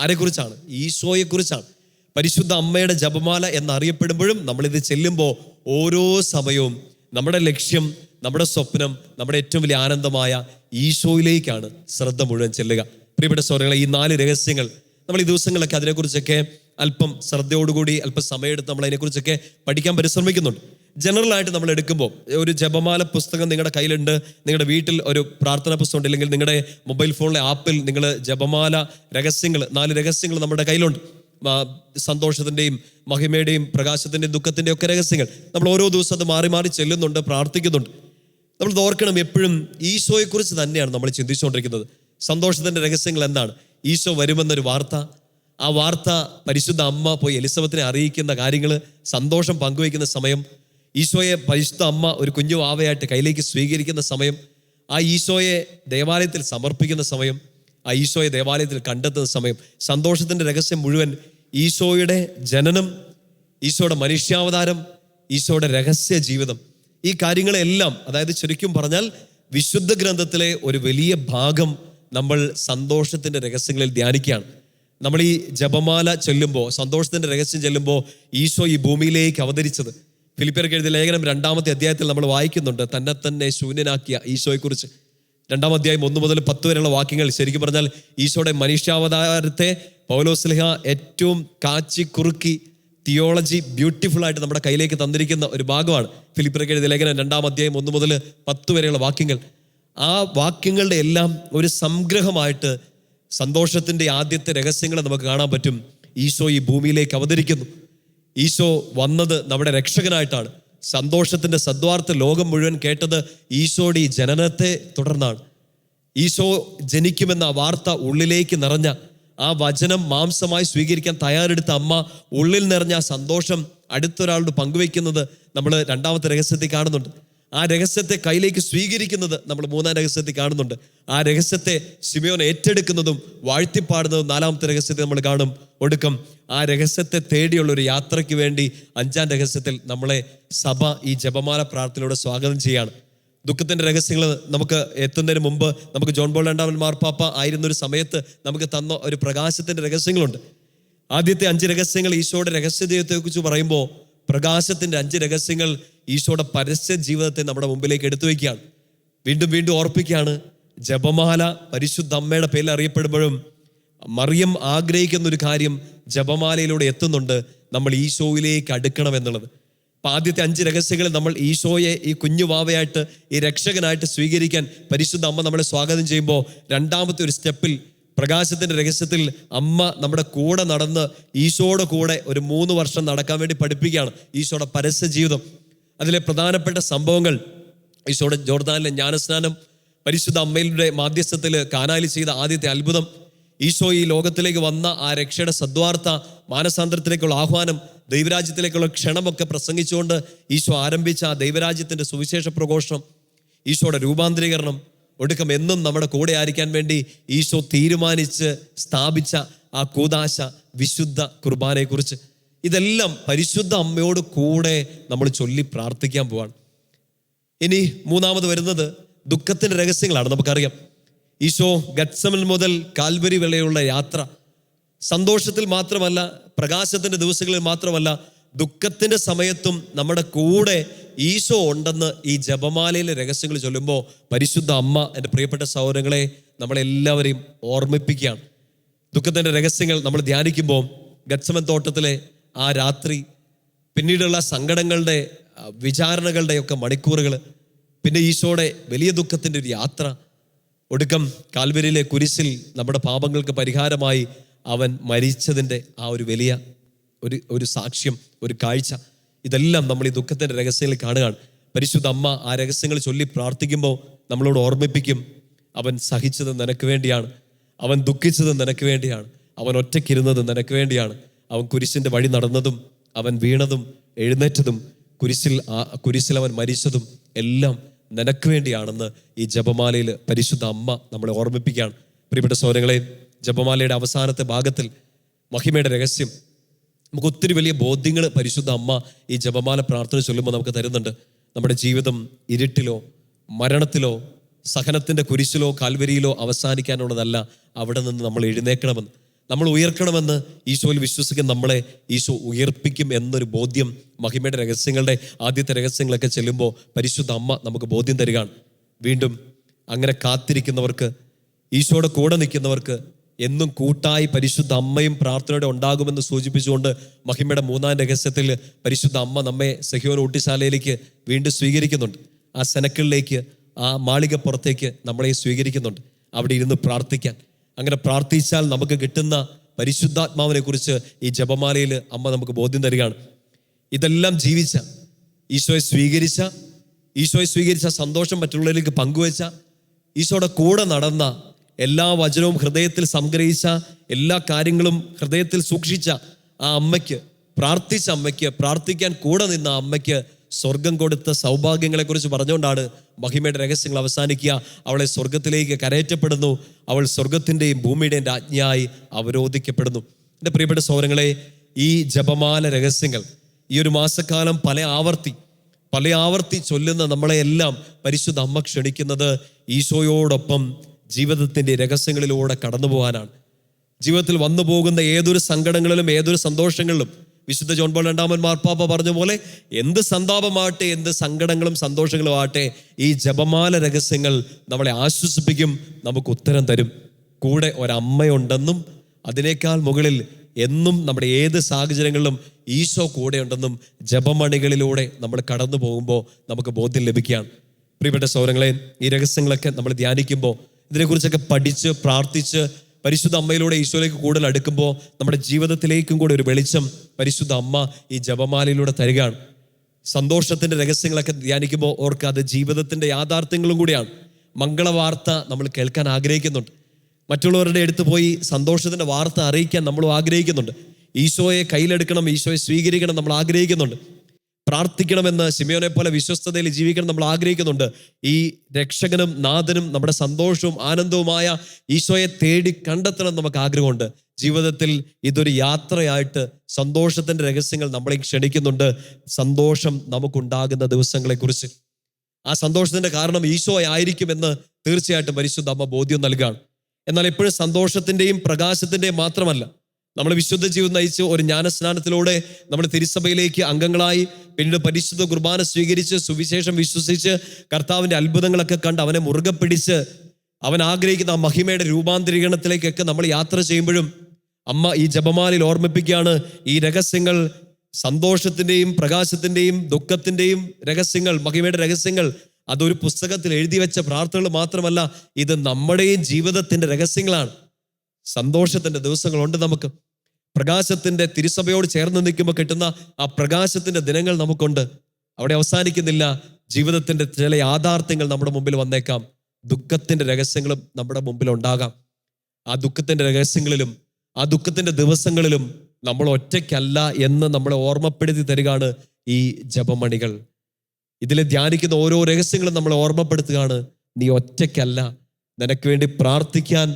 ആരെക്കുറിച്ചാണ്? ഈശോയെക്കുറിച്ചാണ്. പരിശുദ്ധ അമ്മയുടെ ജപമാല എന്നറിയപ്പെടുമ്പോഴും നമ്മളിത് ചെല്ലുമ്പോൾ ഓരോ സമയവും നമ്മുടെ ലക്ഷ്യം, നമ്മുടെ സ്വപ്നം, നമ്മുടെ ഏറ്റവും വലിയ ആനന്ദമായ ഈശോയിലേക്കാണ് ശ്രദ്ധ മുഴുവൻ ചെല്ലുക. പ്രിയപ്പെട്ട സഹോദരങ്ങളെ, ഈ 4 രഹസ്യങ്ങൾ നമ്മൾ ഈ ദിവസങ്ങളൊക്കെ അതിനെക്കുറിച്ചൊക്കെ അല്പം ശ്രദ്ധയോടുകൂടി അല്പം സമയമെടുത്ത് നമ്മൾ അതിനെക്കുറിച്ചൊക്കെ പഠിക്കാൻ പരിശ്രമിക്കുന്നുണ്ട്. ജനറലായിട്ട് നമ്മൾ എടുക്കുമ്പോൾ ഒരു ജപമാല പുസ്തകം നിങ്ങളുടെ കയ്യിലുണ്ട്, നിങ്ങളുടെ വീട്ടിൽ ഒരു പ്രാർത്ഥനാ പുസ്തകം ഉണ്ട്, അല്ലെങ്കിൽ നിങ്ങളുടെ മൊബൈൽ ഫോണിലെ ആപ്പിൽ നിങ്ങൾ ജപമാല രഹസ്യങ്ങൾ, 4 രഹസ്യങ്ങൾ നമ്മുടെ കയ്യിലുണ്ട്. സന്തോഷത്തിൻ്റെയും മഹിമയുടെയും പ്രകാശത്തിൻ്റെയും ദുഃഖത്തിൻ്റെയും ഒക്കെ രഹസ്യങ്ങൾ നമ്മൾ ഓരോ ദിവസം അത് മാറി മാറി ചെല്ലുന്നുണ്ട്, പ്രാർത്ഥിക്കുന്നുണ്ട്. നമ്മൾ ഓർക്കണം, എപ്പോഴും ഈശോയെക്കുറിച്ച് തന്നെയാണ് നമ്മൾ ചിന്തിച്ചുകൊണ്ടിരിക്കുന്നത്. സന്തോഷത്തിൻ്റെ രഹസ്യങ്ങൾ എന്താണ്? ഈശോ വരുമെന്നൊരു വാർത്ത, ആ വാർത്ത പരിശുദ്ധ അമ്മ പോയി എലിസബത്തിനെ അറിയിക്കുന്ന കാര്യങ്ങൾ, സന്തോഷം പങ്കുവയ്ക്കുന്ന സമയം, ഈശോയെ പരിശുദ്ധ അമ്മ ഒരു കുഞ്ഞു വാവയായിട്ട് കയ്യിലേക്ക് സ്വീകരിക്കുന്ന സമയം, ആ ഈശോയെ ദേവാലയത്തിൽ സമർപ്പിക്കുന്ന സമയം, ആ ഈശോയെ ദേവാലയത്തിൽ കണ്ടെത്തുന്ന സമയം. സന്തോഷത്തിൻ്റെ രഹസ്യം മുഴുവൻ ഈശോയുടെ ജനനം, ഈശോയുടെ മനുഷ്യാവതാരം, ഈശോയുടെ രഹസ്യ ജീവിതം, ഈ കാര്യങ്ങളെല്ലാം, അതായത് ശരിക്കും പറഞ്ഞാൽ വിശുദ്ധ ഗ്രന്ഥത്തിലെ ഒരു വലിയ ഭാഗം നമ്മൾ സന്തോഷത്തിൻ്റെ രഹസ്യങ്ങളിൽ ധ്യാനിക്കുകയാണ്. നമ്മൾ ഈ ജപമാല ചൊല്ലുമ്പോൾ, സന്തോഷത്തിൻ്റെ രഹസ്യം ചൊല്ലുമ്പോൾ ഈശോ ഈ ഭൂമിയിലേക്ക് അവതരിച്ചത്, ഫിലിപ്പിയർക്ക് എഴുതിയ ലേഖനം 2-ാമത്തെ അധ്യായത്തിൽ നമ്മൾ വായിക്കുന്നുണ്ട്. തന്നെ ശൂന്യനാക്കിയ ഈശോയെക്കുറിച്ച്. 2-ാം അധ്യായം 1 മുതൽ 10 വരെയുള്ള വാക്യങ്ങൾ ശരിക്കും പറഞ്ഞാൽ ഈശോയുടെ മനുഷ്യാവതാരത്തെ പൗലോസ്ലിഹ ഏറ്റവും കാച്ചി കുറുക്കി തിയോളജി ബ്യൂട്ടിഫുൾ ആയിട്ട് നമ്മുടെ കയ്യിലേക്ക് തന്നിരിക്കുന്ന ഒരു ഭാഗമാണ്. ഫിലിപ്പിയർക്ക് എഴുതിയ ലേഖനം 2-ാം അധ്യായം 1 മുതൽ 10 വരെയുള്ള വാക്യങ്ങൾ. ആ വാക്യങ്ങളുടെ എല്ലാം ഒരു സംഗ്രഹമായിട്ട് സന്തോഷത്തിൻ്റെ ആദ്യത്തെ രഹസ്യങ്ങളെ നമുക്ക് കാണാൻ പറ്റും. ഈശോ ഈ ഭൂമിയിലേക്ക് അവതരിക്കുന്നു. ഈശോ വന്നത് നമ്മുടെ രക്ഷകനായിട്ടാണ്. സന്തോഷത്തിൻ്റെ സദ്വാർത്ത ലോകം മുഴുവൻ കേട്ടത് ഈശോയുടെ ഈ ജനനത്തെ തുടർന്നാണ്. ഈശോ ജനിക്കുമെന്ന ആ വാർത്ത ഉള്ളിലേക്ക് നിറഞ്ഞ, ആ വചനം മാംസമായി സ്വീകരിക്കാൻ തയ്യാറെടുത്ത അമ്മ ഉള്ളിൽ നിറഞ്ഞ ആ സന്തോഷം അടുത്തൊരാളോട് പങ്കുവെക്കുന്നത് നമ്മൾ 2-ാമത്തെ രഹസ്യത്തിൽ കാണുന്നുണ്ട്. ആ രഹസ്യത്തെ കയ്യിലേക്ക് സ്വീകരിക്കുന്നത് നമ്മൾ 3-ാം രഹസ്യത്തിൽ കാണുന്നുണ്ട്. ആ രഹസ്യത്തെ ശിമയോൻ ഏറ്റെടുക്കുന്നതും വാഴ്ത്തിപ്പാടുന്നതും 4-ാമത്തെ രഹസ്യത്തിൽ നമ്മൾ കാണും. ഒടുക്കം ആ രഹസ്യത്തെ തേടിയുള്ള ഒരു യാത്രയ്ക്ക് വേണ്ടി 5-ാം രഹസ്യത്തിൽ നമ്മളെ സഭ ഈ ജപമാല പ്രാർത്ഥനയോടെ സ്വാഗതം ചെയ്യാണ്. ദുഃഖത്തിൻ്റെ രഹസ്യങ്ങൾ നമുക്ക് എത്തുന്നതിന് മുമ്പ് നമുക്ക് ജോൺ പോൾ 2-ാമൻ മാർപ്പാപ്പ ആയിരുന്നൊരു സമയത്ത് നമുക്ക് തന്ന ഒരു പ്രകാശത്തിൻ്റെ രഹസ്യങ്ങളുണ്ട്. ആദ്യത്തെ 5 രഹസ്യങ്ങൾ ഈശോയുടെ രഹസ്യതയെക്കുറിച്ച് പറയുമ്പോൾ പ്രകാശത്തിൻ്റെ 5 രഹസ്യങ്ങൾ ഈശോയുടെ പരസ്യ ജീവിതത്തെ നമ്മുടെ മുമ്പിലേക്ക് എടുത്തു വയ്ക്കുകയാണ്. വീണ്ടും വീണ്ടും ഓർപ്പിക്കുകയാണ്. ജപമാല പരിശുദ്ധ അമ്മയുടെ പേരിൽ അറിയപ്പെടുമ്പോഴും മറിയം ആഗ്രഹിക്കുന്ന ഒരു കാര്യം ജപമാലയിലൂടെ എത്തുന്നുണ്ട്, നമ്മൾ ഈശോയിലേക്ക് അടുക്കണം എന്നുള്ളത്. അപ്പം ആദ്യത്തെ 5 രഹസ്യങ്ങളിൽ നമ്മൾ ഈശോയെ ഈ കുഞ്ഞു വാവയായിട്ട് ഈ രക്ഷകനായിട്ട് സ്വീകരിക്കാൻ പരിശുദ്ധ അമ്മ നമ്മളെ സ്വാഗതം ചെയ്യുമ്പോൾ 2-ാമത്തെ ഒരു സ്റ്റെപ്പിൽ പ്രകാശത്തിൻ്റെ രഹസ്യത്തിൽ അമ്മ നമ്മുടെ കൂടെ നടന്ന് ഈശോയുടെ കൂടെ ഒരു 3 വർഷം നടക്കാൻ വേണ്ടി പഠിപ്പിക്കുകയാണ് ഈശോയുടെ പരസ്യ ജീവിതം. അതിലെ പ്രധാനപ്പെട്ട സംഭവങ്ങൾ ഈശോയുടെ ജോർദാനിലെ ജ്ഞാനസ്നാനം, പരിശുദ്ധ അമ്മയുടെ മാധ്യസ്ഥത്തിൽ കാനായിൽ ചെയ്ത ആദ്യത്തെ അത്ഭുതം, ഈശോ ഈ ലോകത്തിലേക്ക് വന്ന ആ രക്ഷയുടെ സദ്വാർത്ത, മാനസാന്തരത്തിലേക്കുള്ള ആഹ്വാനം, ദൈവരാജ്യത്തിലേക്കുള്ള ക്ഷണമൊക്കെ പ്രസംഗിച്ചുകൊണ്ട് ഈശോ ആരംഭിച്ച ആ ദൈവരാജ്യത്തിൻ്റെ സുവിശേഷ പ്രഘോഷണം, ഈശോയുടെ രൂപാന്തരീകരണം, ഒടുക്കം എന്നും നമ്മുടെ കൂടെ ആയിരിക്കാൻ വേണ്ടി ഈശോ തീരുമാനിച്ച് സ്ഥാപിച്ച ആ കൂദാശ, വിശുദ്ധ കുർബാനയെക്കുറിച്ച്, ഇതെല്ലാം പരിശുദ്ധ അമ്മയോട് കൂടെ നമ്മൾ ചൊല്ലി പ്രാർത്ഥിക്കാൻ പോവാണ്. ഇനി 3-ാമത് വരുന്നത് ദുഃഖത്തിൻ്റെ രഹസ്യങ്ങളാണ്. നമുക്കറിയാം ഈശോ ഗത്സമൻ മുതൽ കാൽവരി വരെയുള്ള യാത്ര സന്തോഷത്തിൽ മാത്രമല്ല, പ്രകാശത്തിൻ്റെ ദിവസങ്ങളിൽ മാത്രമല്ല, ദുഃഖത്തിൻ്റെ സമയത്തും നമ്മുടെ കൂടെ ഈശോ ഉണ്ടെന്ന് ഈ ജപമാലയിലെ രഹസ്യങ്ങൾ ചൊല്ലുമ്പോൾ പരിശുദ്ധ അമ്മ എൻ്റെ പ്രിയപ്പെട്ട സഹോദരങ്ങളെ നമ്മളെല്ലാവരെയും ഓർമ്മിപ്പിക്കുകയാണ്. ദുഃഖത്തിൻ്റെ രഹസ്യങ്ങൾ നമ്മൾ ധ്യാനിക്കുമ്പോൾ ഗത്സമൻ തോട്ടത്തിലെ ആ രാത്രി, പിന്നീടുള്ള സങ്കടങ്ങളുടെ വിചാരണകളുടെയൊക്കെ മണിക്കൂറുകൾ, പിന്നെ ഈശോയുടെ വലിയ ദുഃഖത്തിൻ്റെ ഒരു യാത്ര, ഒടുക്കം കാൽവരിയിലെ കുരിശിൽ നമ്മുടെ പാപങ്ങൾക്ക് പരിഹാരമായി അവൻ മരിച്ചതിൻ്റെ ആ ഒരു വലിയ ഒരു സാക്ഷ്യം, ഒരു കാഴ്ച, ഇതെല്ലാം നമ്മൾ ഈ ദുഃഖത്തിൻ്റെ രഹസ്യങ്ങളിൽ കാണുകയാണ്. പരിശുദ്ധ അമ്മ ആ രഹസ്യങ്ങൾ ചൊല്ലി പ്രാർത്ഥിക്കുമ്പോൾ നമ്മളോട് ഓർമ്മിപ്പിക്കും, അവൻ സഹിച്ചത് നിനക്ക് വേണ്ടിയാണ്, അവൻ ദുഃഖിച്ചത് നിനക്ക് വേണ്ടിയാണ്, അവൻ ഒറ്റയ്ക്കിരുന്നത് നിനക്ക് വേണ്ടിയാണ്, അവൻ കുരിശിൻ്റെ വഴി നടന്നതും അവൻ വീണതും എഴുന്നേറ്റതും കുരിശിൽ അവൻ മരിച്ചതും എല്ലാം നിനക്ക് വേണ്ടിയാണെന്ന് ഈ ജപമാലയിൽ പരിശുദ്ധ അമ്മ നമ്മളെ ഓർമ്മിപ്പിക്കുകയാണ്. പ്രിയപ്പെട്ട സഹോദരങ്ങളെ, ജപമാലയുടെ അവസാനത്തെ ഭാഗത്തിൽ മഹിമയുടെ രഹസ്യം, നമുക്ക് ഒത്തിരി വലിയ ബോധ്യങ്ങൾ പരിശുദ്ധ അമ്മ ഈ ജപമാല പ്രാർത്ഥന ചൊല്ലുമ്പോൾ നമുക്ക് തരുന്നുണ്ട്. നമ്മുടെ ജീവിതം ഇരുട്ടിലോ മരണത്തിലോ സഹനത്തിൻ്റെ കുരിശിലോ കാൽവരിയിലോ അവസാനിക്കാനുള്ളതല്ല, അവിടെ നിന്ന് നമ്മൾ എഴുന്നേൽക്കണമെന്ന്, നമ്മൾ ഉയർക്കണമെന്ന് ഈശോയിൽ വിശ്വസിക്കുന്ന നമ്മളെ ഈശോ ഉയർപ്പിക്കും എന്നൊരു ബോധ്യം മഹിമയുടെ രഹസ്യങ്ങളുടെ ആദ്യത്തെ രഹസ്യങ്ങളൊക്കെ ചെല്ലുമ്പോൾ പരിശുദ്ധ അമ്മ നമുക്ക് ബോധ്യം തരികയാണ്. വീണ്ടും അങ്ങനെ കാത്തിരിക്കുന്നവർക്ക്, ഈശോയുടെ കൂടെ നിൽക്കുന്നവർക്ക് എന്നും കൂട്ടായി പരിശുദ്ധ അമ്മയും പ്രാർത്ഥനയോടെ ഉണ്ടാകുമെന്ന് സൂചിപ്പിച്ചുകൊണ്ട് മഹിമയുടെ 3-ാം രഹസ്യത്തിൽ പരിശുദ്ധ അമ്മ നമ്മെ സഹ്യോൻ ഊട്ടിശാലയിലേക്ക് വീണ്ടും സ്വീകരിക്കുന്നുണ്ട്. ആ സെനക്കിളിലേക്ക്, ആ മാളികപ്പുറത്തേക്ക് നമ്മളെ സ്വീകരിക്കുന്നുണ്ട്, അവിടെ ഇരുന്ന് പ്രാർത്ഥിക്കാൻ. അങ്ങനെ പ്രാർത്ഥിച്ചാൽ നമുക്ക് കിട്ടുന്ന പരിശുദ്ധാത്മാവിനെ കുറിച്ച് ഈ ജപമാലയിൽ അമ്മ നമുക്ക് ബോധ്യം തരികയാണ്. ഇതെല്ലാം ജീവിച്ച, ഈശോയെ സ്വീകരിച്ച സന്തോഷം മറ്റുള്ളവരിലേക്ക് പങ്കുവെച്ച, ഈശോയുടെ കൂടെ നടന്ന, എല്ലാ വചനവും ഹൃദയത്തിൽ സംഗ്രഹിച്ച, എല്ലാ കാര്യങ്ങളും ഹൃദയത്തിൽ സൂക്ഷിച്ച ആ അമ്മയ്ക്ക്, പ്രാർത്ഥിച്ച അമ്മയ്ക്ക്, പ്രാർത്ഥിക്കാൻ കൂടെ നിന്ന അമ്മയ്ക്ക് സ്വർഗം കൊടുത്ത സൗഭാഗ്യങ്ങളെക്കുറിച്ച് പറഞ്ഞുകൊണ്ടാണ് മഹിമയുടെ രഹസ്യങ്ങൾ അവസാനിക്കുക. അവളെ സ്വർഗത്തിലേക്ക് കരയറ്റപ്പെടുന്നു, അവൾ സ്വർഗത്തിൻ്റെയും ഭൂമിയുടെയും രാജ്ഞിയായി അവരോധിക്കപ്പെടുന്നു. എൻ്റെ പ്രിയപ്പെട്ട സഹോദരങ്ങളെ, ഈ ജപമാല രഹസ്യങ്ങൾ ഈ ഒരു മാസക്കാലം പല ആവർത്തി ചൊല്ലുന്ന നമ്മളെയെല്ലാം പരിശുദ്ധ അമ്മ ക്ഷണിക്കുന്നത് ഈശോയോടൊപ്പം ജീവിതത്തിൻ്റെ രഹസ്യങ്ങളിലൂടെ കടന്നു പോകാനാണ്. ജീവിതത്തിൽ വന്നു പോകുന്ന ഏതൊരു സങ്കടങ്ങളിലും ഏതൊരു സന്തോഷങ്ങളിലും വിശുദ്ധ ജോൺ പോൾ രണ്ടാമൻ മാർപ്പാപ്പ പറഞ്ഞ പോലെ എന്ത് സന്താപമാകട്ടെ, എന്ത് സങ്കടങ്ങളും സന്തോഷങ്ങളും ആകട്ടെ, ഈ ജപമാല രഹസ്യങ്ങൾ നമ്മളെ ആശ്വസിപ്പിക്കും, നമുക്ക് ഉത്തരം തരും. കൂടെ ഒരമ്മയുണ്ടെന്നും അതിനേക്കാൾ മുകളിൽ എന്നും നമ്മുടെ ഏത് സാഹചര്യങ്ങളിലും ഈശോ കൂടെ ഉണ്ടെന്നും ജപമണികളിലൂടെ നമ്മൾ കടന്നു പോകുമ്പോൾ നമുക്ക് ബോധ്യം ലഭിക്കുകയാണ്. പ്രിയപ്പെട്ട സഹോദരങ്ങളെ, ഈ രഹസ്യങ്ങളൊക്കെ നമ്മൾ ധ്യാനിക്കുമ്പോൾ, ഇതിനെക്കുറിച്ചൊക്കെ പഠിച്ച് പ്രാർത്ഥിച്ച് പരിശുദ്ധ അമ്മയിലൂടെ ഈശോയിലേക്ക് കൂടുതൽ അടുക്കുമ്പോൾ നമ്മുടെ ജീവിതത്തിലേക്കും കൂടെ ഒരു വെളിച്ചം പരിശുദ്ധ അമ്മ ഈ ജപമാലയിലൂടെ തരികയാണ്. സന്തോഷത്തിൻ്റെ രഹസ്യങ്ങളൊക്കെ ധ്യാനിക്കുമ്പോൾ ഓർക്ക് അത് ജീവിതത്തിൻ്റെ യാഥാർത്ഥ്യങ്ങളും കൂടിയാണ്. മംഗളവാർത്ത നമ്മൾ കേൾക്കാൻ ആഗ്രഹിക്കുന്നുണ്ട്. മറ്റുള്ളവരുടെ അടുത്ത് പോയി സന്തോഷത്തിൻ്റെ വാർത്ത അറിയിക്കാൻ നമ്മളും ആഗ്രഹിക്കുന്നുണ്ട്. ഈശോയെ കയ്യിലെടുക്കണം, ഈശോയെ സ്വീകരിക്കണം നമ്മൾ ആഗ്രഹിക്കുന്നുണ്ട്. പ്രാർത്ഥിക്കണമെന്ന് ശിമയോനെ പോലെ വിശ്വസ്തതയിൽ ജീവിക്കണം നമ്മൾ ആഗ്രഹിക്കുന്നുണ്ട്. ഈ രക്ഷകനും നാഥനും നമ്മുടെ സന്തോഷവും ആനന്ദവുമായ ഈശോയെ തേടി കണ്ടെത്തണം നമുക്ക് ആഗ്രഹമുണ്ട്. ജീവിതത്തിൽ ഇതൊരു യാത്രയായിട്ട് സന്തോഷത്തിൻ്റെ രഹസ്യങ്ങൾ നമ്മളെ ക്ഷണിക്കുന്നുണ്ട്. സന്തോഷം നമുക്കുണ്ടാകുന്ന ദിവസങ്ങളെക്കുറിച്ച്, ആ സന്തോഷത്തിൻ്റെ കാരണം ഈശോ ആയിരിക്കുമെന്ന് തീർച്ചയായിട്ടും പരിശുദ്ധ അമ്മ ബോധ്യം നൽകുകയാണ്. എന്നാൽ എപ്പോഴും സന്തോഷത്തിൻ്റെയും പ്രകാശത്തിൻ്റെയും മാത്രമല്ല, നമ്മൾ വിശുദ്ധ ജീവിതം നയിച്ച് ഒരു ജ്ഞാനസ്നാനത്തിലൂടെ നമ്മൾ തിരുസഭയിലേക്ക് അംഗങ്ങളായി പിന്നീട് പരിശുദ്ധ കുർബാന സ്വീകരിച്ച് സുവിശേഷം വിശ്വസിച്ച് കർത്താവിൻ്റെ അത്ഭുതങ്ങളൊക്കെ കണ്ട് അവനെ മുറുകെ പിടിച്ച് അവൻ ആഗ്രഹിക്കുന്ന ആ മഹിമയുടെ രൂപാന്തരീകരണത്തിലേക്കൊക്കെ നമ്മൾ യാത്ര ചെയ്യുമ്പോഴും അമ്മ ഈ ജപമാലയിൽ ഓർമ്മിപ്പിക്കുകയാണ്, ഈ രഹസ്യങ്ങൾ, സന്തോഷത്തിൻ്റെയും പ്രകാശത്തിൻ്റെയും ദുഃഖത്തിൻ്റെയും രഹസ്യങ്ങൾ, മഹിമയുടെ രഹസ്യങ്ങൾ, അതൊരു പുസ്തകത്തിൽ എഴുതി വെച്ച പ്രാർത്ഥനകൾ മാത്രമല്ല, ഇത് നമ്മുടെയും ജീവിതത്തിൻ്റെ രഹസ്യങ്ങളാണ്. സന്തോഷത്തിൻ്റെ ദിവസങ്ങളുണ്ട്, നമുക്ക് പ്രകാശത്തിൻ്റെ തിരുസഭയോട് ചേർന്ന് നിൽക്കുമ്പോൾ കിട്ടുന്ന ആ പ്രകാശത്തിൻ്റെ ദിനങ്ങൾ നമുക്കുണ്ട്. അവിടെ അവസാനിക്കുന്നില്ല. ജീവിതത്തിൻ്റെ ചില യാഥാർത്ഥ്യങ്ങൾ നമ്മുടെ മുമ്പിൽ വന്നേക്കാം. ദുഃഖത്തിൻ്റെ രഹസ്യങ്ങളും നമ്മുടെ മുമ്പിൽ ഉണ്ടാകാം. ആ ദുഃഖത്തിൻ്റെ രഹസ്യങ്ങളിലും ആ ദുഃഖത്തിൻ്റെ ദിവസങ്ങളിലും നമ്മൾ ഒറ്റയ്ക്കല്ല എന്ന് നമ്മളെ ഓർമ്മപ്പെടുത്തി തരികയാണ് ഈ ജപമണികൾ. ഇതിൽ ധ്യാനിക്കുന്ന ഓരോ രഹസ്യങ്ങളും നമ്മളെ ഓർമ്മപ്പെടുത്തുകയാണ്, നീ ഒറ്റയ്ക്കല്ല, നിനക്ക് വേണ്ടി പ്രാർത്ഥിക്കാൻ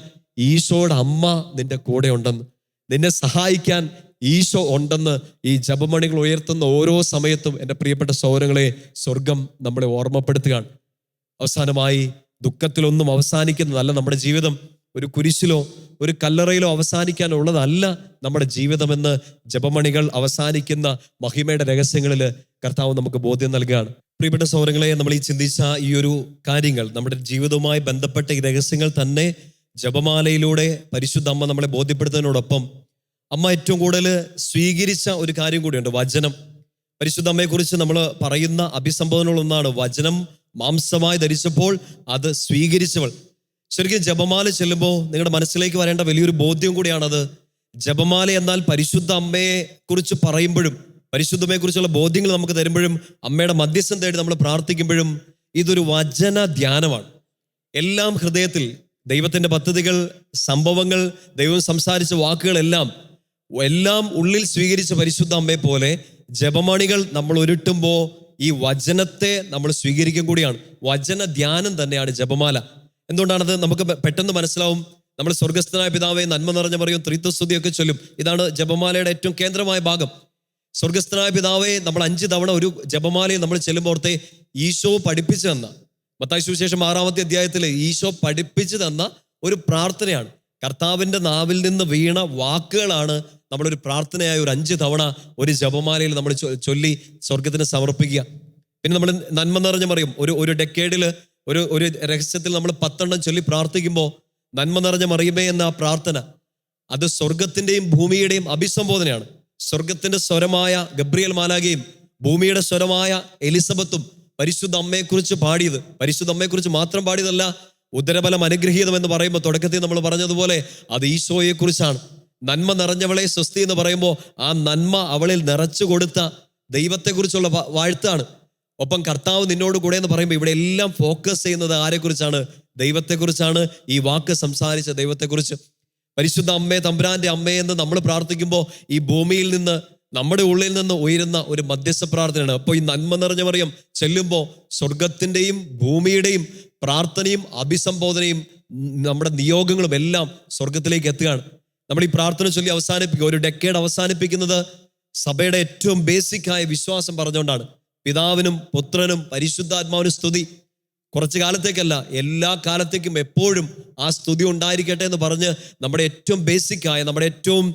ഈശോയുടെ അമ്മ നിന്റെ കൂടെ ഉണ്ടെന്ന്, നിന്നെ സഹായിക്കാൻ ഈശോ ഉണ്ടെന്ന് ഈ ജപമണികൾ ഉയർത്തുന്ന ഓരോ സമയത്തും എൻ്റെ പ്രിയപ്പെട്ട സഹോദരങ്ങളെ സ്വർഗം നമ്മളെ ഓർമ്മപ്പെടുത്തുകയാണ്. അവസാനമായി, ദുഃഖത്തിലൊന്നും അവസാനിക്കുന്നതല്ല നമ്മുടെ ജീവിതം. ഒരു കുരിശിലോ ഒരു കല്ലറയിലോ അവസാനിക്കാനുള്ളതല്ല നമ്മുടെ ജീവിതമെന്ന് ജപമണികൾ അവസാനിക്കുന്ന മഹിമയുടെ രഹസ്യങ്ങളിൽ കർത്താവ് നമുക്ക് ബോധ്യം നൽകുകയാണ്. പ്രിയപ്പെട്ട സഹോദരങ്ങളെ, നമ്മൾ ഈ ചിന്തിച്ച ഈ ഒരു കാര്യങ്ങൾ, നമ്മുടെ ജീവിതവുമായി ബന്ധപ്പെട്ട ഈ രഹസ്യങ്ങൾ തന്നെ ജപമാലയിലൂടെ പരിശുദ്ധ അമ്മ നമ്മളെ ബോധ്യപ്പെടുത്തുന്നതിനോടൊപ്പം അമ്മ ഏറ്റവും കൂടുതൽ സ്വീകരിച്ച ഒരു കാര്യം കൂടിയുണ്ട്, വചനം. പരിശുദ്ധ അമ്മയെക്കുറിച്ച് നമ്മൾ പറയുന്ന അഭിസംബോധനകളൊന്നാണ്, വചനം മാംസമായി ധരിച്ചപ്പോൾ അത് സ്വീകരിച്ചവൾ. ശരിക്കും ജപമാല ചെല്ലുമ്പോൾ നിങ്ങളുടെ മനസ്സിലേക്ക് വരേണ്ട വലിയൊരു ബോധ്യം കൂടിയാണത്. ജപമാല എന്നാൽ പരിശുദ്ധ അമ്മയെ കുറിച്ച് പറയുമ്പോഴും പരിശുദ്ധമ്മയെ കുറിച്ചുള്ള ബോധ്യങ്ങൾ നമുക്ക് തരുമ്പോഴും അമ്മയുടെ മധ്യസ്ഥം തേടി നമ്മൾ പ്രാർത്ഥിക്കുമ്പോഴും ഇതൊരു വചന ധ്യാനമാണ്. എല്ലാം ഹൃദയത്തിൽ ദൈവത്തിൻ്റെ പദ്ധതികൾ, സംഭവങ്ങൾ, ദൈവം സംസാരിച്ച വാക്കുകളെല്ലാം ഉള്ളിൽ സ്വീകരിച്ച പരിശുദ്ധ അമ്മയെ പോലെ ജപമണികൾ നമ്മൾ ഉരുട്ടുമ്പോൾ ഈ വചനത്തെ നമ്മൾ സ്വീകരിക്കും കൂടിയാണ്. വചന ധ്യാനം തന്നെയാണ് ജപമാല. എന്തുകൊണ്ടാണത് നമുക്ക് പെട്ടെന്ന് മനസ്സിലാവും. നമ്മൾ സ്വർഗസ്ഥനായ പിതാവേ, നന്മ നിറഞ്ഞ മറിയം, ത്രിത്വസ്തുതിയൊക്കെ ചൊല്ലും. ഇതാണ് ജപമാലയുടെ ഏറ്റവും കേന്ദ്രമായ ഭാഗം. സ്വർഗസ്ഥനായ പിതാവേ നമ്മൾ 5 തവണ ഒരു ജപമാലയിൽ നമ്മൾ ചെല്ലുമ്പോഴത്തെ ഈശോ പഠിപ്പിച്ചു തന്ന, മത്തായി സുവിശേഷം 6-ാമത്തെ അധ്യായത്തിൽ ഈശോ പഠിപ്പിച്ചു തന്ന ഒരു പ്രാർത്ഥനയാണ്. കർത്താവിൻ്റെ നാവിൽ നിന്ന് വീണ വാക്കുകളാണ് നമ്മളൊരു പ്രാർത്ഥനയായ ഒരു 5 തവണ ഒരു ജപമാലയിൽ നമ്മൾ ചൊല്ലി സ്വർഗത്തിന് സമർപ്പിക്കുക. പിന്നെ നമ്മൾ നന്മ നിറഞ്ഞ മറിയം ഒരു ഡെക്കേഡിൽ ഒരു രഹസ്യത്തിൽ നമ്മൾ 10 ചൊല്ലി പ്രാർത്ഥിക്കുമ്പോൾ നന്മ നിറഞ്ഞ മറിയമേ എന്ന ആ പ്രാർത്ഥന, അത് സ്വർഗത്തിൻ്റെയും ഭൂമിയുടെയും അഭിസംബോധനയാണ്. സ്വർഗത്തിൻ്റെ സ്വരമായ ഗബ്രിയേൽ മാലാഖയും ഭൂമിയുടെ സ്വരമായ എലിസബത്തും പരിശുദ്ധ അമ്മയെക്കുറിച്ച് പാടിയത്, പരിശുദ്ധ അമ്മയെക്കുറിച്ച് മാത്രം പാടിയതല്ല, ഉദരബലം അനുഗ്രഹീതം എന്ന് പറയുമ്പോൾ തുടക്കത്തിൽ നമ്മൾ പറഞ്ഞതുപോലെ അത് ഈശോയെക്കുറിച്ചാണ്. നന്മ നിറഞ്ഞവളെ സ്വസ്തി എന്ന് പറയുമ്പോൾ ആ നന്മ അവളിൽ നിറച്ചു കൊടുത്ത ദൈവത്തെക്കുറിച്ചുള്ള വാഴ്ത്താണ്. ഒപ്പം കർത്താവ് നിന്നോട് കൂടെ എന്ന് പറയുമ്പോൾ ഇവിടെ എല്ലാം ഫോക്കസ് ചെയ്യുന്നത് ആരെക്കുറിച്ചാണ്? ദൈവത്തെക്കുറിച്ചാണ്. ഈ വാക്ക് സംസാരിച്ച ദൈവത്തെക്കുറിച്ച്. പരിശുദ്ധ അമ്മേ, തമ്പുരാന്റെ അമ്മയെന്ന് നമ്മൾ പ്രാർത്ഥിക്കുമ്പോൾ ഈ ഭൂമിയിൽ നിന്ന്, നമ്മുടെ ഉള്ളിൽ നിന്ന് ഉയരുന്ന ഒരു മധ്യസ്ഥ പ്രാർത്ഥനയാണ്. അപ്പോൾ ഈ നന്മ നിറഞ്ഞ മറിയം ചെല്ലുമ്പോൾ സ്വർഗത്തിൻ്റെയും ഭൂമിയുടെയും പ്രാർത്ഥനയും അഭിസംബോധനയും നമ്മുടെ നിയോഗങ്ങളും എല്ലാം സ്വർഗത്തിലേക്ക് എത്തുകയാണ്. നമ്മൾ ഈ പ്രാർത്ഥന ചൊല്ലി അവസാനിപ്പിക്കുക, ഒരു ഡെക്കേഡ് അവസാനിപ്പിക്കുന്നത് സഭയുടെ ഏറ്റവും ബേസിക്കായ വിശ്വാസം പറഞ്ഞുകൊണ്ടാണ്. പിതാവിനും പുത്രനും പരിശുദ്ധാത്മാവിനും സ്തുതി. കുറച്ചു കാലത്തേക്കല്ല, എല്ലാ കാലത്തേക്കും എപ്പോഴും ആ സ്തുതി ഉണ്ടായിരിക്കട്ടെ എന്ന് പറഞ്ഞ് നമ്മുടെ ഏറ്റവും ബേസിക്കായ, നമ്മുടെ ഏറ്റവും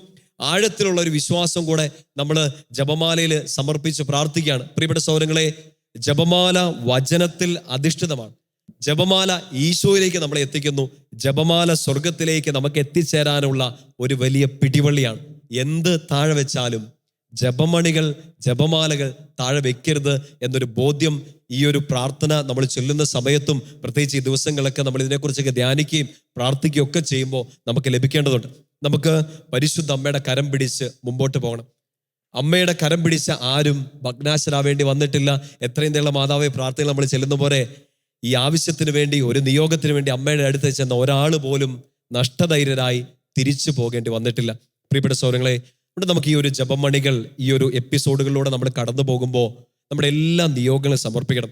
ആഴത്തിലുള്ള ഒരു വിശ്വാസം കൂടെ നമ്മൾ ജപമാലയിൽ സമർപ്പിച്ച് പ്രാർത്ഥിക്കുകയാണ്. പ്രിയപ്പെട്ട സഹോദരങ്ങളെ, ജപമാല വചനത്തിൽ അധിഷ്ഠിതമാണ്. ജപമാല ഈശോയിലേക്ക് നമ്മളെ എത്തിക്കുന്നു. ജപമാല സ്വർഗത്തിലേക്ക് നമുക്ക് എത്തിച്ചേരാനുള്ള ഒരു വലിയ പിടിവള്ളിയാണ്. എന്ത് താഴെ വെച്ചാലും ജപമണികൾ, ജപമാലകൾ താഴെ വെക്കരുത് എന്നൊരു ബോധ്യം ഈ ഒരു പ്രാർത്ഥന നമ്മൾ ചൊല്ലുന്ന സമയത്തും, പ്രത്യേകിച്ച് ഈ ദിവസങ്ങളൊക്കെ നമ്മൾ ഇതിനെക്കുറിച്ചൊക്കെ ധ്യാനിക്കുകയും പ്രാർത്ഥിക്കുകയും ഒക്കെ ചെയ്യുമ്പോൾ നമുക്ക് ലഭിക്കേണ്ടതുണ്ട്. നമുക്ക് പരിശുദ്ധ അമ്മയുടെ കരം പിടിച്ച് മുമ്പോട്ട് പോകണം. അമ്മയുടെ കരം പിടിച്ച ആരും ഭഗ്നാശരാവേണ്ടി വന്നിട്ടില്ല. എത്രയും തേള മാതാവെ പ്രാർത്ഥനകൾ നമ്മൾ ചെല്ലുന്ന പോലെ ഈ ആവശ്യത്തിന് വേണ്ടി, ഒരു നിയോഗത്തിന് വേണ്ടി അമ്മയുടെ അടുത്ത് ചെന്ന ഒരാൾ പോലും നഷ്ടധൈര്യരായി തിരിച്ചു പോകേണ്ടി വന്നിട്ടില്ല. പ്രിയപ്പെട്ട സഹോദരങ്ങളെ, ഇവിടെ നമുക്ക് ഈ ഒരു ജപമണികൾ, ഈ ഒരു എപ്പിസോഡുകളിലൂടെ നമ്മൾ കടന്നു പോകുമ്പോൾ നമ്മുടെ എല്ലാ നിയോഗങ്ങളും സമർപ്പിക്കണം.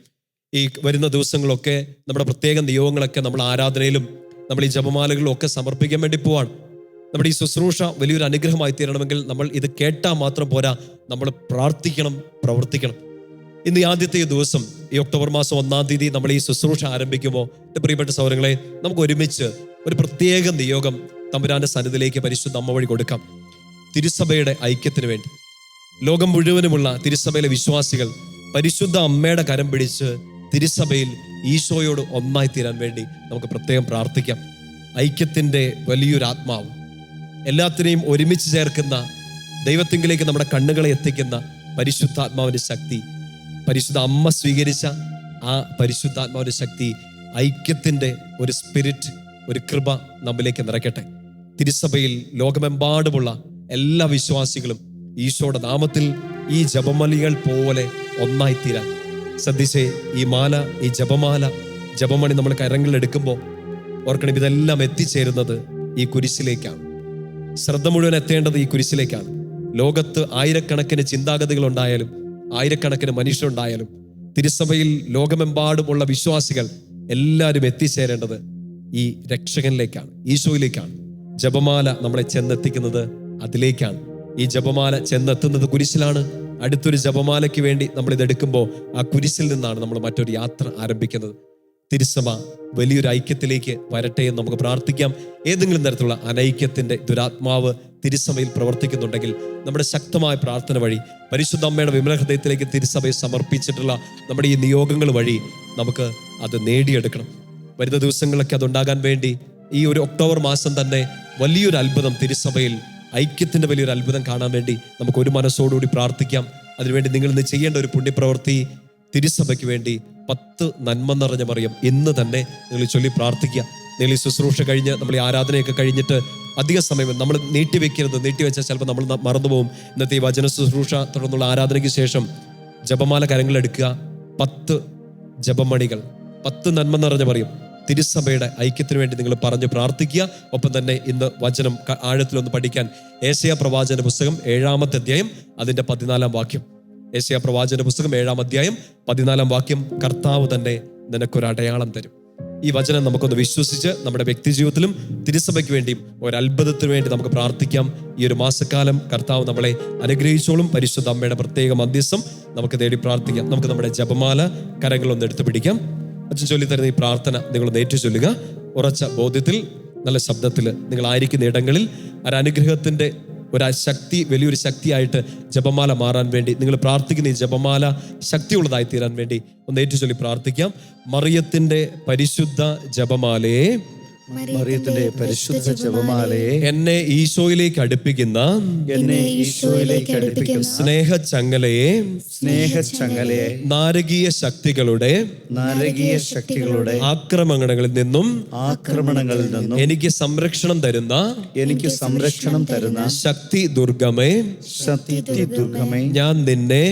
ഈ വരുന്ന ദിവസങ്ങളൊക്കെ നമ്മുടെ പ്രത്യേക നിയോഗങ്ങളൊക്കെ നമ്മൾ ആരാധനയിലും നമ്മൾ ഈ ജപമാലകളിലും ഒക്കെ സമർപ്പിക്കാൻ വേണ്ടി പോവാണ്. നമ്മുടെ ഈ ശുശ്രൂഷ വലിയൊരു അനുഗ്രഹമായി തീരണമെങ്കിൽ നമ്മൾ ഇത് കേട്ടാൽ മാത്രം പോരാ, നമ്മൾ പ്രാർത്ഥിക്കണം, പ്രവർത്തിക്കണം. ഇന്ന് ഈ ആദ്യത്തെ ദിവസം, ഈ ഒക്ടോബർ മാസം 1-ാം തീയതി നമ്മൾ ഈ ശുശ്രൂഷ ആരംഭിക്കുമ്പോൾ പ്രിയപ്പെട്ട സഹോദരങ്ങളെ, നമുക്ക് ഒരുമിച്ച് ഒരു പ്രത്യേക നിയോഗം തമ്പുരാന്റെ സന്നിധിയിലേക്ക് പരിശുദ്ധ അമ്മ വഴി കൊടുക്കാം. തിരുസഭയുടെ ഐക്യത്തിന് വേണ്ടി, ലോകം മുഴുവനുമുള്ള തിരുസഭയിലെ വിശ്വാസികൾ പരിശുദ്ധ അമ്മയുടെ കരം പിടിച്ച് തിരുസഭയിൽ ഈശോയോട് ഒന്നായി തീരാൻ വേണ്ടി നമുക്ക് പ്രത്യേകം പ്രാർത്ഥിക്കാം. ഐക്യത്തിൻ്റെ വലിയൊരു ആത്മാവ്, എല്ലാത്തിനെയും ഒരുമിച്ച് ചേർക്കുന്ന, ദൈവത്തിങ്കിലേക്ക് നമ്മുടെ കണ്ണുകളെ എത്തിക്കുന്ന പരിശുദ്ധാത്മാവിൻ്റെ ശക്തി, പരിശുദ്ധ അമ്മ സ്വീകരിച്ച ആ പരിശുദ്ധാത്മാവിൻ്റെ ശക്തി, ഐക്യത്തിൻ്റെ ഒരു സ്പിരിറ്റ്, ഒരു കൃപ നമ്മിലേക്ക് നിറയ്ക്കട്ടെ. തിരുസഭയിൽ ലോകമെമ്പാടുമുള്ള എല്ലാ വിശ്വാസികളും ഈശോയുടെ നാമത്തിൽ ഈ ജപമണികൾ പോലെ ഒന്നായിത്തീരാൻ ശ്രദ്ധിച്ചേ. ഈ മാല, ഈ ജപമണി നമ്മൾ കരങ്ങളിൽ എടുക്കുമ്പോൾ ഓർക്കണം, ഇതെല്ലാം എത്തിച്ചേരുന്നത് ഈ കുരിശിലേക്കാണ്. ശ്രദ്ധ മുഴുവൻ എത്തേണ്ടത് ഈ കുരിശിലേക്കാണ്. ലോകത്ത് ആയിരക്കണക്കിന് ചിന്താഗതികൾ ഉണ്ടായാലും, ആയിരക്കണക്കിന് മനുഷ്യരുണ്ടായാലും, തിരുസഭയിൽ ലോകമെമ്പാടുമുള്ള വിശ്വാസികൾ എല്ലാവരും എത്തിച്ചേരേണ്ടത് ഈ രക്ഷകനിലേക്കാണ്, ഈശോയിലേക്കാണ്. ജപമാല നമ്മളെ ചെന്നെത്തിക്കുന്നത് അതിലേക്കാണ്. ഈ ജപമാല ചെന്നെത്തുന്നത് കുരിശിലാണ്. അടുത്തൊരു ജപമാലയ്ക്ക് വേണ്ടി നമ്മൾ ഇതെടുക്കുമ്പോൾ ആ കുരിശിൽ നിന്നാണ് നമ്മൾ മറ്റൊരു യാത്ര ആരംഭിക്കുന്നത്. തിരുസഭ വലിയൊരു ഐക്യത്തിലേക്ക് വരട്ടെ എന്ന് നമുക്ക് പ്രാർത്ഥിക്കാം. ഏതെങ്കിലും തരത്തിലുള്ള അനൈക്യത്തിന്റെ ദുരാത്മാവ് തിരുസഭയിൽ പ്രവർത്തിക്കുന്നുണ്ടെങ്കിൽ നമ്മുടെ ശക്തമായ പ്രാർത്ഥന വഴി, പരിശുദ്ധ അമ്മയുടെ വിമല ഹൃദയത്തിലേക്ക് തിരുസഭയെ സമർപ്പിച്ചിട്ടുള്ള നമ്മുടെ ഈ നിയോഗങ്ങൾ വഴി നമുക്ക് അത് നേടിയെടുക്കണം. വരുന്ന ദിവസങ്ങളൊക്കെ അതുണ്ടാകാൻ വേണ്ടി ഈ ഒരു ഒക്ടോബർ മാസം തന്നെ വലിയൊരു അത്ഭുതം തിരുസഭയിൽ, ഐക്യത്തിന്റെ വലിയൊരു അത്ഭുതം കാണാൻ വേണ്ടി നമുക്ക് ഒരു മനസ്സോടുകൂടി പ്രാർത്ഥിക്കാം. അതിനുവേണ്ടി നിങ്ങൾ ഇന്ന് ചെയ്യേണ്ട ഒരു പുണ്യപ്രവൃത്തി, തിരുസഭയ്ക്ക് വേണ്ടി 10 നന്മ നിറഞ്ഞ മറിയം ഇന്ന് തന്നെ നിങ്ങൾ ചൊല്ലി പ്രാർത്ഥിക്കുക. നിങ്ങൾ ഈ ശുശ്രൂഷ കഴിഞ്ഞ്, നമ്മൾ ഈ ആരാധനയൊക്കെ കഴിഞ്ഞിട്ട് അധിക സമയം നമ്മൾ നീട്ടിവെക്കരുത്. നീട്ടിവെച്ചാൽ ചിലപ്പോൾ നമ്മൾ മറന്നുപോകും. ഇന്നത്തെ ഈ വചന ശുശ്രൂഷ തുടർന്നുള്ള ആരാധനയ്ക്ക് ശേഷം ജപമാല കരങ്ങളെടുക്കുക. 10 ജപമണികൾ, 10 നന്മ നിറഞ്ഞ മറിയം തിരുസഭയുടെ ഐക്യത്തിന് വേണ്ടി നിങ്ങൾ പറഞ്ഞ് പ്രാർത്ഥിക്കുക. ഒപ്പം തന്നെ ഇന്ന് വചനം ആഴത്തിലൊന്ന് പഠിക്കാൻ ഏശയ്യാ പ്രവാചകന്റെ പുസ്തകം 7-ാമത്തെ അധ്യായം അതിന്റെ 14-ാം വാക്യം. ഏശയ്യാ പ്രവാചകന്റെ പുസ്തകം 7-ാം അധ്യായം 14-ാം വാക്യം. കർത്താവ് തന്നെ നിനക്കൊരു അടയാളം തരും. ഈ വചനം നമുക്കൊന്ന് വിശ്വസിച്ച് നമ്മുടെ വ്യക്തി ജീവിതത്തിലും തിരുസഭയ്ക്ക് വേണ്ടിയും ഒരു അത്ഭുതത്തിന് വേണ്ടി നമുക്ക് പ്രാർത്ഥിക്കാം. ഈ ഒരു മാസക്കാലം കർത്താവ് നമ്മളെ അനുഗ്രഹിച്ചോളും. പരിശുദ്ധ അമ്മയുടെ പ്രത്യേക മധ്യസ്ഥം നമുക്ക് തേടി പ്രാർത്ഥിക്കാം. നമുക്ക് നമ്മുടെ ജപമാല കരങ്ങളൊന്ന് എടുത്തു പിടിക്കാം. അച്ഛൻ ചൊല്ലിത്തരുന്ന ഈ പ്രാർത്ഥന നിങ്ങൾ നേറ്റു ചൊല്ലുക. ഉറച്ച ബോധ്യത്തിൽ, നല്ല ശബ്ദത്തിൽ, നിങ്ങളായിരിക്കുന്ന ഇടങ്ങളിൽ ഒരനുഗ്രഹത്തിൻ്റെ ശക്തി, വലിയൊരു ശക്തിയായിട്ട് ജപമാല മാറാൻ വേണ്ടി നിങ്ങൾ പ്രാർത്ഥിക്കുന്ന ഈ ജപമാല ശക്തിയുള്ളതായി തീരാൻ വേണ്ടി ഒന്ന് ഏറ്റു ചൊല്ലി പ്രാർത്ഥിക്കാം. മറിയത്തിന്റെ പരിശുദ്ധ ജപമാലയെ, മറിയത്തിന്റെ പരിശുദ്ധ ജപമാലയെ എന്നെ ഈശോയിലേക്ക് അടുപ്പിക്കുന്ന സ്നേഹച്ചങ്ങലയെ നാരകീയ ശക്തികളുടെ ആക്രമണങ്ങളിൽ നിന്നും എനിക്ക് സംരക്ഷണം തരുന്ന ശക്തി ദുർഗമേ, ഞാൻ നിന്നെ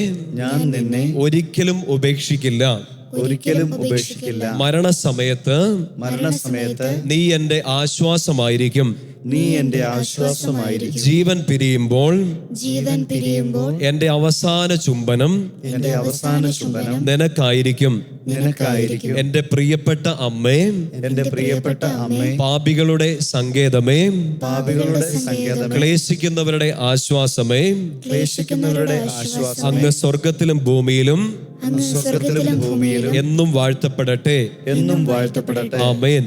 ഒരിക്കലും ഉപേക്ഷിക്കില്ല. മരണസമയത്ത് നീ എന്റെ ആശ്വാസമായിരിക്കും. ജീവൻ പിരിയുമ്പോൾ എന്റെ അവസാന ചുംബനം നിനക്കായിരിക്കും. എന്റെ പ്രിയപ്പെട്ട അമ്മേ, പാപികളുടെ സങ്കേതമേ, ക്ലേശിക്കുന്നവരുടെ ആശ്വാസമേ, അങ്ങ് സ്വർഗത്തിലും ഭൂമിയിലും എന്നും വാഴ്ത്തപ്പെടട്ടെ. ആമേൻ.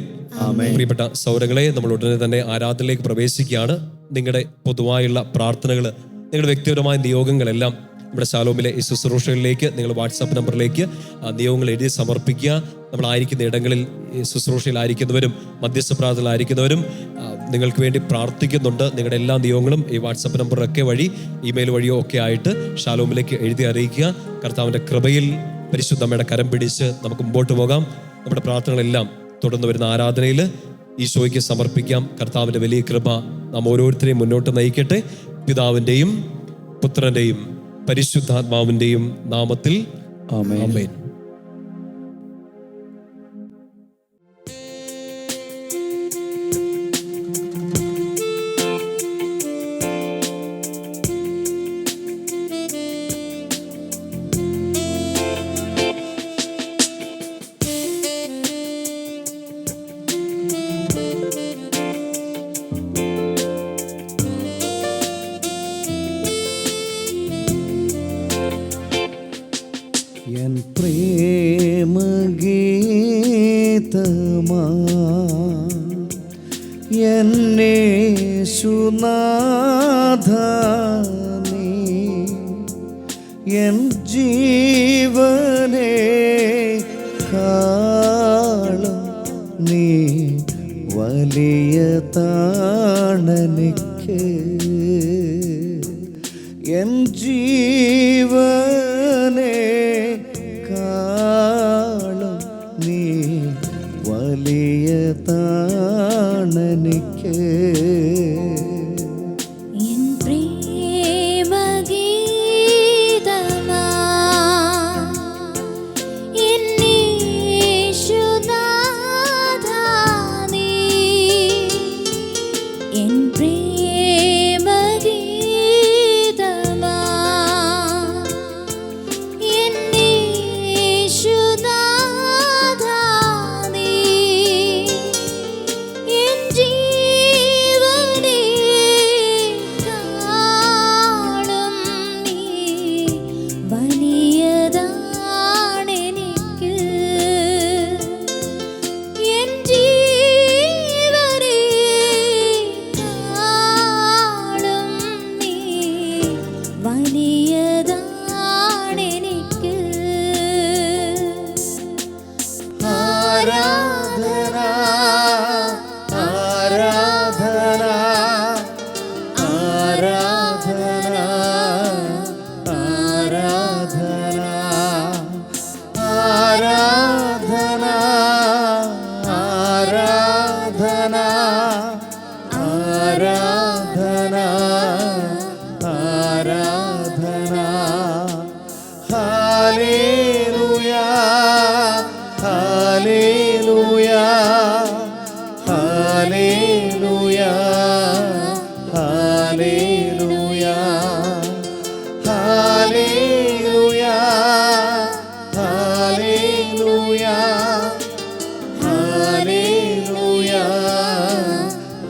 പ്രിയപ്പെട്ട സൗരങ്ങളെ, നമ്മൾ ഉടനെ തന്നെ ആരാധനയിലേക്ക് പ്രവേശിക്കുകയാണ്. നിങ്ങളുടെ പൊതുവായുള്ള പ്രാർത്ഥനകൾ, നിങ്ങളുടെ വ്യക്തിപരമായ നിയോഗങ്ങളെല്ലാം നമ്മുടെ ശാലോമിലെ ഈ ശുശ്രൂഷകളിലേക്ക് നിങ്ങൾ വാട്സാപ്പ് നമ്പറിലേക്ക് നിയോഗങ്ങൾ എഴുതി സമർപ്പിക്കുക. നമ്മളായിരിക്കുന്ന ഇടങ്ങളിൽ ഈ ശുശ്രൂഷയിലായിരിക്കുന്നവരും മധ്യസ്ഥ പ്രാർത്ഥനയിലായിരിക്കുന്നവരും നിങ്ങൾക്ക് വേണ്ടി പ്രാർത്ഥിക്കുന്നുണ്ട്. നിങ്ങളുടെ എല്ലാ നിയോഗങ്ങളും ഈ വാട്സാപ്പ് നമ്പറൊക്കെ വഴി, ഇമെയിൽ വഴിയോ ഒക്കെ ആയിട്ട് ശാലോമിലേക്ക് എഴുതി അറിയിക്കുക. കർത്താവിൻ്റെ കൃപയിൽ പരിശുദ്ധ അമ്മയുടെ കരം പിടിച്ച് നമുക്ക് മുമ്പോട്ട് പോകാം. നമ്മുടെ പ്രാർത്ഥനകളെല്ലാം തുടർന്ന് വരുന്ന ആരാധനയിൽ ഈശോയ്ക്ക് സമർപ്പിക്കാം. കർത്താവിൻ്റെ വലിയ കൃപ നാം ഓരോരുത്തരെയും മുന്നോട്ട് നയിക്കട്ടെ. പിതാവിൻ്റെയും പുത്രൻ്റെയും പരിശുദ്ധാത്മാവിൻ്റെയും നാമത്തിൽ ആമേൻ. എൻ പ്രേമഗീതമാ എന്നേശുനാഥ നീ എൻ ജീവനെ കാളം നീ വലിയതാണെനിക്ക്. എൻ ജീവനെ കാളം നീ വലിയതാണെനിക്ക്. എൻ പ്രേമഗീതമാ എന്നേശുനാഥ നീ എൻ പ്രേമഗീതമാ എന്നേശുനാഥ നീ എൻ ജീവനെ കാളം നീ വലിയതാണെനിക്ക്. എൻ ജീവനെ കാളം നീ വലിയതാണെനിക്ക്. ആരാധന ആരാധന ആരാധന ആരാധന ആരാധന ആരാധന ആരാധന ആരാധന. ഹല്ലേലൂയാ ഹല്ലേലൂയാ ഹല്ലേലൂയാ ഹല്ലേലൂയാ ഹല്ലേലൂയാ ഹല്ലേലൂയാ ഹല്ലേലൂയാ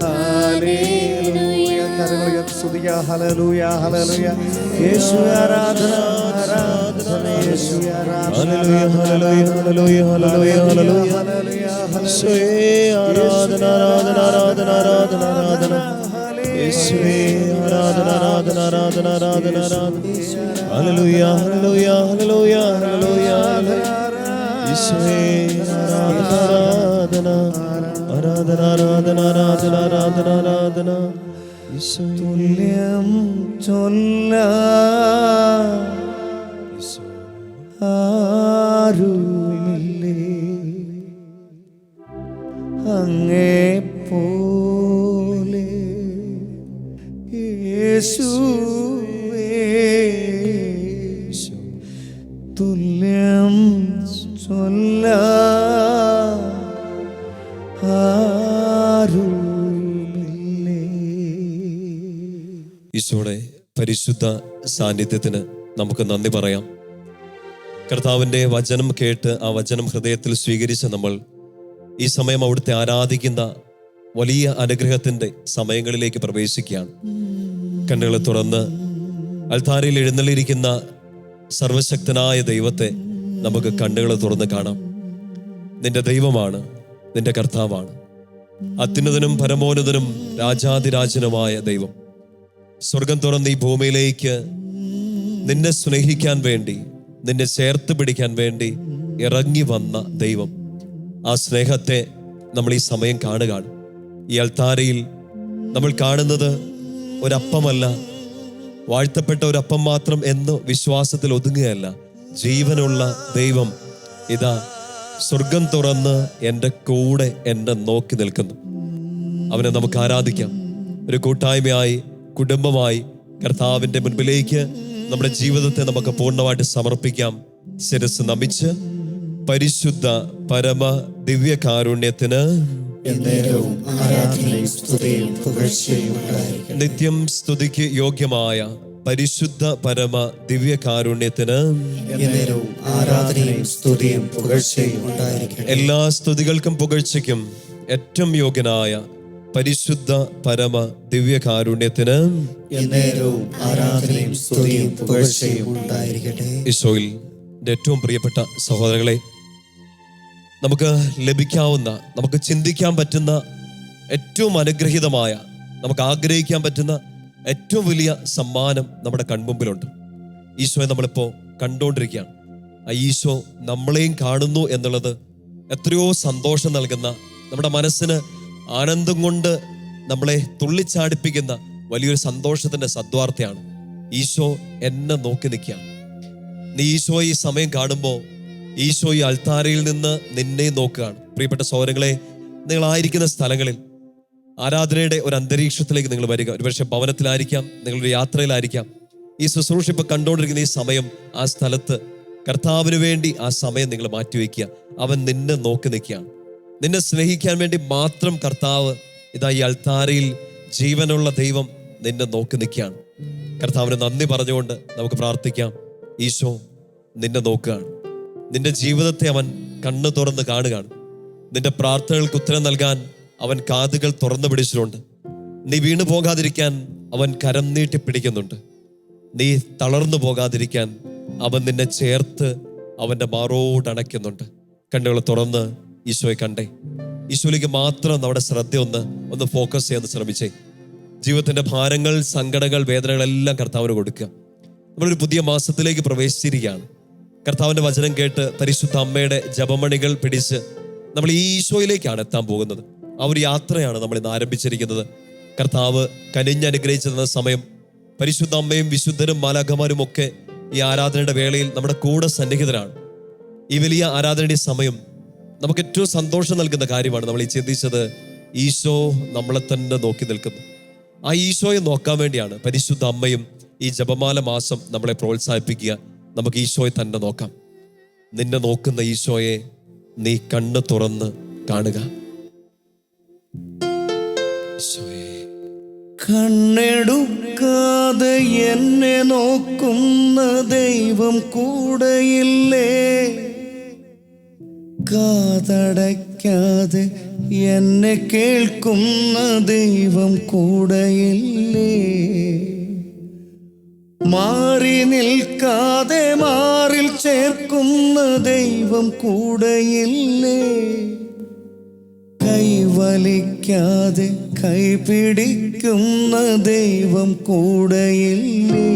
ഹല്ലേലൂയാ. കരങ്ങൾ ഉയർത്തി സ്തുതിക്കുക. ഹല്ലേലൂയാ ഹല്ലേലൂയാ. യേശു ആരാധന ആരാധന യേശു ആരാധന. ഹല്ലേലൂയ ഹല്ലേലൂയ ഹല്ലേലൂയ ഹല്ലേലൂയ ഹല്ലേലൂയ യേശുവേ ആരാധന ആരാധന ആരാധന ആരാധന ആരാധന യേശുവേ ആരാധന ആരാധന ആരാധന ആരാധന ആരാധന. ഹല്ലേലൂയ ഹല്ലേലൂയ ഹല്ലേലൂയ ഹല്ലേലൂയ യേശുവേ ആരാധന ആരാധന ആരാധന ആരാധന ആരാധന ആരാധന. തുല്യം ചൊല്ല ആരുമില്ലേ അങ്ങേ പോലെ യേശുവേ. തുല്യം ചൊല്ല ആരുമില്ലേ. ഈശോയുടെ പരിശുദ്ധ സാന്നിധ്യത്തിന് നമുക്ക് നന്ദി പറയാം. കർത്താവിൻ്റെ വചനം കേട്ട് ആ വചനം ഹൃദയത്തിൽ സ്വീകരിച്ച നമ്മൾ ഈ സമയം അവിടുത്തെ ആരാധിക്കുന്ന വലിയ അനുഗ്രഹത്തിൻ്റെ സമയങ്ങളിലേക്ക് പ്രവേശിക്കുകയാണ്. കണ്ണുകൾ തുറന്ന് അൽത്താരയിൽ എഴുന്നള്ളിയിരിക്കുന്ന സർവശക്തനായ ദൈവത്തെ നമുക്ക് കണ്ണുകൾ തുറന്ന് കാണാം. നിന്റെ ദൈവമാണ്, നിന്റെ കർത്താവാണ്. അത്യുന്നതനും പരമോന്നതനും രാജാതിരാജനുമായ ദൈവം, സ്വർഗം തുറന്ന് ഈ ഭൂമിയിലേക്ക് നിന്നെ സ്നേഹിക്കാൻ വേണ്ടി, നിന്നെ ചേർത്ത് പിടിക്കാൻ വേണ്ടി ഇറങ്ങി വന്ന ദൈവം, ആ സ്നേഹത്തെ നമ്മൾ ഈ സമയം കാണുകയാണ്. ഈ അൾത്താരയിൽ നമ്മൾ കാണുന്നത് ഒരപ്പമല്ല, വാഴ്ത്തപ്പെട്ട ഒരപ്പം മാത്രം എന്ന് വിശ്വാസത്തിൽ ഒതുങ്ങുകയല്ല. ജീവനുള്ള ദൈവം ഇതാ സ്വർഗം തുറന്ന് എൻ്റെ കൂടെ എന്നെ നോക്കി നിൽക്കുന്നു. അവനെ നമുക്ക് ആരാധിക്കാം. ഒരു കൂട്ടായ്മയായി, കുടുംബമായി കർത്താവിൻ്റെ മുൻപിലേക്ക് നമ്മുടെ ജീവിതത്തെ നമുക്ക് പൂർണ്ണമായിട്ട് സമർപ്പിക്കാം. ശിരസ് നമിച്ച് പരിശുദ്ധ പരമ ദിവ്യ കാരുണ്യത്തിന് നിത്യം സ്തുതിക്ക് യോഗ്യമായ പരിശുദ്ധ പരമ ദിവ്യ കാരുണ്യത്തിന് എല്ലാ സ്തുതികൾക്കും പുകഴ്ചയ്ക്കും ഏറ്റവും യോഗ്യനായ പരിശുദ്ധ പരമ ദിവ്യ കാരുണ്യത്തിന് ഈശോയിൽ ഏറ്റവും പ്രിയപ്പെട്ട സഹോദരങ്ങളെ, നമുക്ക് ലഭിക്കാവുന്ന, നമുക്ക് ചിന്തിക്കാൻ പറ്റുന്ന ഏറ്റവും അനുഗ്രഹീതമായ, നമുക്ക് ആഗ്രഹിക്കാൻ പറ്റുന്ന ഏറ്റവും വലിയ സമ്മാനം നമ്മുടെ കൺമുമ്പിലുണ്ട്. ഈശോയെ നമ്മളിപ്പോൾ കണ്ടുകൊണ്ടിരിക്കുകയാണ്. ആ ഈശോ നമ്മളെയും കാണുന്നു എന്നുള്ളത് എത്രയോ സന്തോഷം നൽകുന്ന, നമ്മുടെ മനസ്സിന് ആനന്ദം കൊണ്ട് നമ്മളെ തുള്ളിച്ചാടിപ്പിക്കുന്ന വലിയൊരു സന്തോഷത്തിന്റെ സദ്വാർത്തയാണ്. ഈശോ എന്നെ നോക്കി നിൽക്കുകയാണ്. നീ ഈശോയെ ഈ സമയം കാണുമ്പോൾ ഈശോ ഈ അൾത്താരയിൽ നിന്ന് നിന്നെ നോക്കുകയാണ്. പ്രിയപ്പെട്ട സഹോദരങ്ങളെ, നിങ്ങളായിരിക്കുന്ന സ്ഥലങ്ങളിൽ ആരാധനയുടെ ഒരു അന്തരീക്ഷത്തിലേക്ക് നിങ്ങൾ വരിക. ഒരുപക്ഷെ ഭവനത്തിലായിരിക്കാം, നിങ്ങളൊരു യാത്രയിലായിരിക്കാം. ഈ ശുശ്രൂഷ ഇപ്പൊ കണ്ടുകൊണ്ടിരിക്കുന്ന ഈ സമയം, ആ സ്ഥലത്ത് കർത്താവിന് വേണ്ടി ആ സമയം നിങ്ങൾ മാറ്റിവെക്കുക. അവൻ നിന്നെ നോക്കി നിൽക്കുകയാണ്. നിന്നെ സ്നേഹിക്കാൻ വേണ്ടി മാത്രം കർത്താവ് ഇതാ ഈ അൾത്താരയിൽ ജീവനുള്ള ദൈവം നിന്നെ നോക്കി നിൽക്കുകയാണ്. കർത്താവിന് നന്ദി പറഞ്ഞുകൊണ്ട് നമുക്ക് പ്രാർത്ഥിക്കാം. ഈശോ നിന്നെ നോക്കുകയാണ്. നിന്റെ ജീവിതത്തെ അവൻ കണ്ണ് തുറന്ന് കാണുകയാണ്. നിന്റെ പ്രാർത്ഥനകൾക്ക് ഉത്തരം നൽകാൻ അവൻ കാതുകൾ തുറന്നു പിടിച്ചിട്ടുണ്ട്. നീ വീണു പോകാതിരിക്കാൻ അവൻ കരം നീട്ടി പിടിക്കുന്നുണ്ട്. നീ തളർന്നു പോകാതിരിക്കാൻ അവൻ നിന്നെ ചേർത്ത് അവൻ്റെ മാറോടണയ്ക്കുന്നുണ്ട്. കണ്ണുകൾ തുറന്ന് ഈശോയെ കണ്ടേ. ഈശോയിലേക്ക് മാത്രം നമ്മുടെ ശ്രദ്ധ ഒന്ന് ഫോക്കസ് ചെയ്യാൻ ശ്രമിച്ചേ. ജീവിതത്തിന്റെ ഭാരങ്ങൾ, സങ്കടങ്ങൾ, വേദനകളെല്ലാം കർത്താവിന് കൊടുക്കുക. നമ്മളൊരു പുതിയ മാസത്തിലേക്ക് പ്രവേശിച്ചിരിക്കുകയാണ്. കർത്താവിന്റെ വചനം കേട്ട് പരിശുദ്ധ അമ്മയുടെ ജപമണികൾ പിടിച്ച് നമ്മൾ ഈശോയിലേക്കാണ് എത്താൻ പോകുന്നത്. ആ ഒരു യാത്രയാണ് നമ്മൾ ഇന്ന് ആരംഭിച്ചിരിക്കുന്നത്. കർത്താവ് കനിഞ്ഞനുഗ്രഹിച്ചു തന്ന സമയം പരിശുദ്ധ അമ്മയും വിശുദ്ധരും മാലാഖമാരും ഒക്കെ ഈ ആരാധനയുടെ വേളയിൽ നമ്മുടെ കൂടെ സന്നിഹിതരാണ്. ഈ വലിയ ആരാധനയുടെ സമയം നമുക്ക് ഏറ്റവും സന്തോഷം നൽകുന്ന കാര്യമാണ്. നമ്മൾ ഈ ചിന്തിച്ചത്, ഈശോ നമ്മളെ തന്നെ നോക്കി നിൽക്കുന്നു. ആ ഈശോയെ നോക്കാൻ വേണ്ടിയാണ് പരിശുദ്ധ അമ്മയും ഈ ജപമാല മാസം നമ്മളെ പ്രോത്സാഹിപ്പിക്കുക. നമുക്ക് ഈശോയെ തന്നെ നോക്കാം. നിന്നെ നോക്കുന്ന ഈശോയെ നീ കണ്ണ് തുറന്ന് കാണുക. കണ്ണെടുക്കാതെ എന്നെ നോക്കുന്ന ദൈവം കൂടെയില്ലേ? കാതടയ്ക്കാതെ എന്നെ കേൾക്കുന്ന ദൈവം കൂടെയില്ലേ? മാറി നിൽക്കാതെ മാറിൽ ചേർക്കുന്ന ദൈവം കൂടെയില്ലേ? കൈവലിക്കാതെ കൈപിടിക്കുന്ന ദൈവം കൂടെയില്ലേ?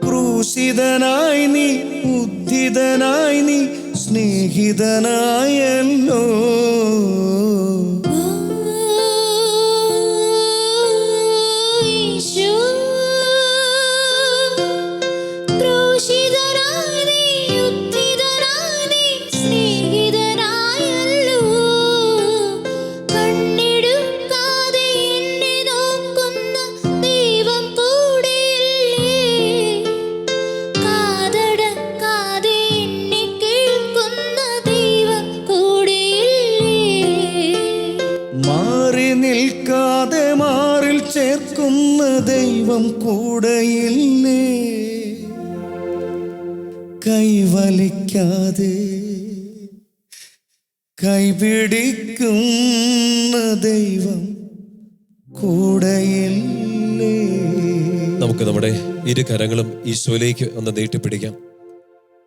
ക്രൂശിതനായി നീ, ഉദ്ധിതനായി നീ, സ്നേഹിതനായല്ലോ. കണ്ണെടുക്കാതെ എന്നെ നോക്കുന്ന ചേർക്കുന്ന ദൈവം കൂടെയില്ലേ? കൈവലിക്കാതെ കൈപിടിക്കുന്ന ദൈവം കൂടെയില്ലേ? നമുക്ക് നമ്മുടെ ഇരു കരങ്ങളും ഈശോയിലേക്ക് ഒന്ന് നീട്ടിപ്പിടിക്കാം.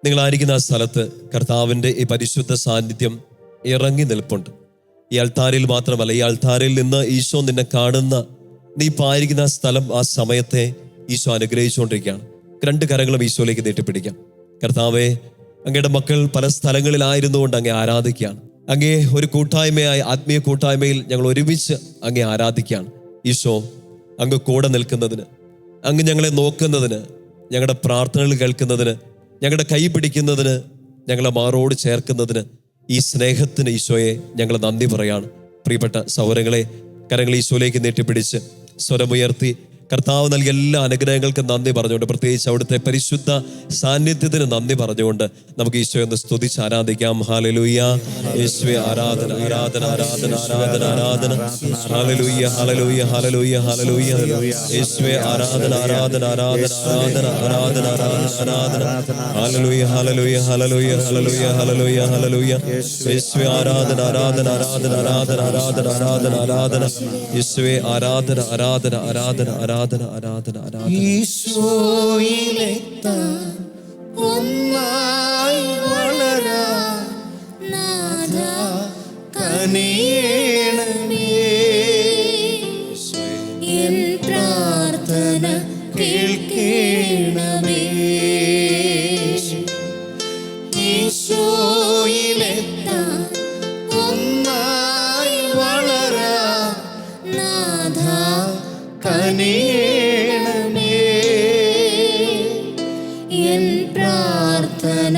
നിങ്ങളായിരിക്കുന്ന ആ സ്ഥലത്ത് കർത്താവിൻ്റെ ഈ പരിശുദ്ധ സാന്നിധ്യം ഇറങ്ങി നിൽപ്പുണ്ട്. ഈ അൾത്താരയിൽ മാത്രമല്ല, ഈ അൾത്താരയിൽ നിന്ന് ഈശോ നിന്നെ കാണുന്ന, നീ പായിരിക്കുന്ന ആ സ്ഥലം, ആ സമയത്തെ ഈശോ അനുഗ്രഹിച്ചുകൊണ്ടിരിക്കുകയാണ്. രണ്ട് കരങ്ങളും ഈശോയിലേക്ക് നീട്ടിപ്പിടിക്കാം. കർത്താവെ, അങ്ങയുടെ മക്കൾ പല സ്ഥലങ്ങളിലായിരുന്നുകൊണ്ട് അങ്ങേ ആരാധിക്കുകയാണ്. അങ്ങേ ഒരു കൂട്ടായ്മയായി, ആത്മീയ കൂട്ടായ്മയിൽ ഞങ്ങൾ ഒരുമിച്ച് അങ്ങേ ആരാധിക്കുകയാണ്. ഈശോ, അങ്ങ് കൂടെ നിൽക്കുന്നതിന്, അങ്ങ് ഞങ്ങളെ നോക്കുന്നതിന്, ഞങ്ങളുടെ പ്രാർത്ഥനകൾ കേൾക്കുന്നതിന്, ഞങ്ങളുടെ കൈ പിടിക്കുന്നതിന്, ഞങ്ങളെ മാറോട് ചേർക്കുന്നതിന്, ഈ സ്നേഹത്തിന് ഈശോയെ ഞങ്ങൾ നന്ദി പറയാണ്. പ്രിയപ്പെട്ട സഹോദരങ്ങളെ, കരങ്ങൾ ഈശോയിലേക്ക് നീട്ടിപ്പിടിച്ച് സ്വരമുയർത്തി കർത്താവ് നൽകിയ എല്ലാ അനുഗ്രഹങ്ങൾക്കും നന്ദി പറഞ്ഞുകൊണ്ട്, പ്രത്യേകിച്ച് അവിടുത്തെ പരിശുദ്ധ സാന്നിധ്യത്തിന് നന്ദി പറഞ്ഞുകൊണ്ട് നമുക്ക് ഈശോയെ ഒന്ന് സ്തുതിച്ച് ആരാധിക്കാം. ഹല്ലേലൂയ, യേശുവേ ആരാധന, ആരാധന, ആരാധന, ആരാധന, ആരാധന. ഹല്ലേലൂയ, ഹല്ലേലൂയ, ഹല്ലേലൂയ, ഹല്ലേലൂയ. യേശുവേ ആരാധന, ആരാധന, ആരാധന, ആരാധന, ആരാധന, ആരാധന, ആരാധന. ഹല്ലേലൂയ, ഹല്ലേലൂയ, ഹല്ലേലൂയ, ഹല്ലേലൂയ, ഹല്ലേലൂയ, ഹല്ലേലൂയ. യേശുവേ ആരാധന, ആരാധന, ആരാധന, ആരാധന, ആരാധന, ആരാധന, ആരാധന. യേശുവേ ആരാധന, ആരാധന, ആരാധന, ആരാധന, ആരാധന, ആരാധന. ഈശോയിലെത്താൻ ഒന്നായി വളരാൻ നാഥാ കനിയണമേ. എൻ പ്രാർത്ഥന കേൾക്കണമേ. ഈശോയിലെത്താൻ ഒന്നായി വളരാൻ നാഥാ കനിയണമേ. എൻ പ്രാർത്ഥന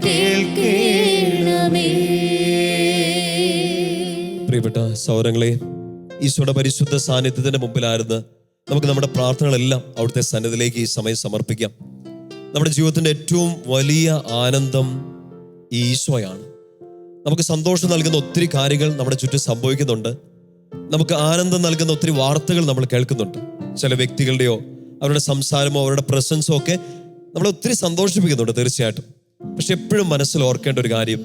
കേൾക്കണമേ. പ്രിയപ്പെട്ട സഹോദരങ്ങളെ, ഈശോയുടെ പരിശുദ്ധ സാന്നിധ്യത്തിന്റെ മുമ്പിലായിരുന്നു നമുക്ക് നമ്മുടെ പ്രാർത്ഥനകളെല്ലാം അവിടുത്തെ സന്നിധിയിലേക്ക് ഈ സമയം സമർപ്പിക്കാം. നമ്മുടെ ജീവിതത്തിന്റെ ഏറ്റവും വലിയ ആനന്ദം ഈ ഈശോയാണ്. നമുക്ക് സന്തോഷം നൽകുന്ന ഒത്തിരി കാര്യങ്ങൾ നമ്മുടെ ചുറ്റും സംഭവിക്കുന്നുണ്ട്. നമുക്ക് ആനന്ദം നൽകുന്ന ഒത്തിരി വാർത്തകൾ നമ്മൾ കേൾക്കുന്നുണ്ട്. ചില വ്യക്തികളുടെയോ അവരുടെ സംസാരമോ അവരുടെ പ്രസൻസോ ഒക്കെ നമ്മളെ ഒത്തിരി സന്തോഷിപ്പിക്കുന്നുണ്ട്, തീർച്ചയായിട്ടും. പക്ഷെ എപ്പോഴും മനസ്സിൽ ഓർക്കേണ്ട ഒരു കാര്യം,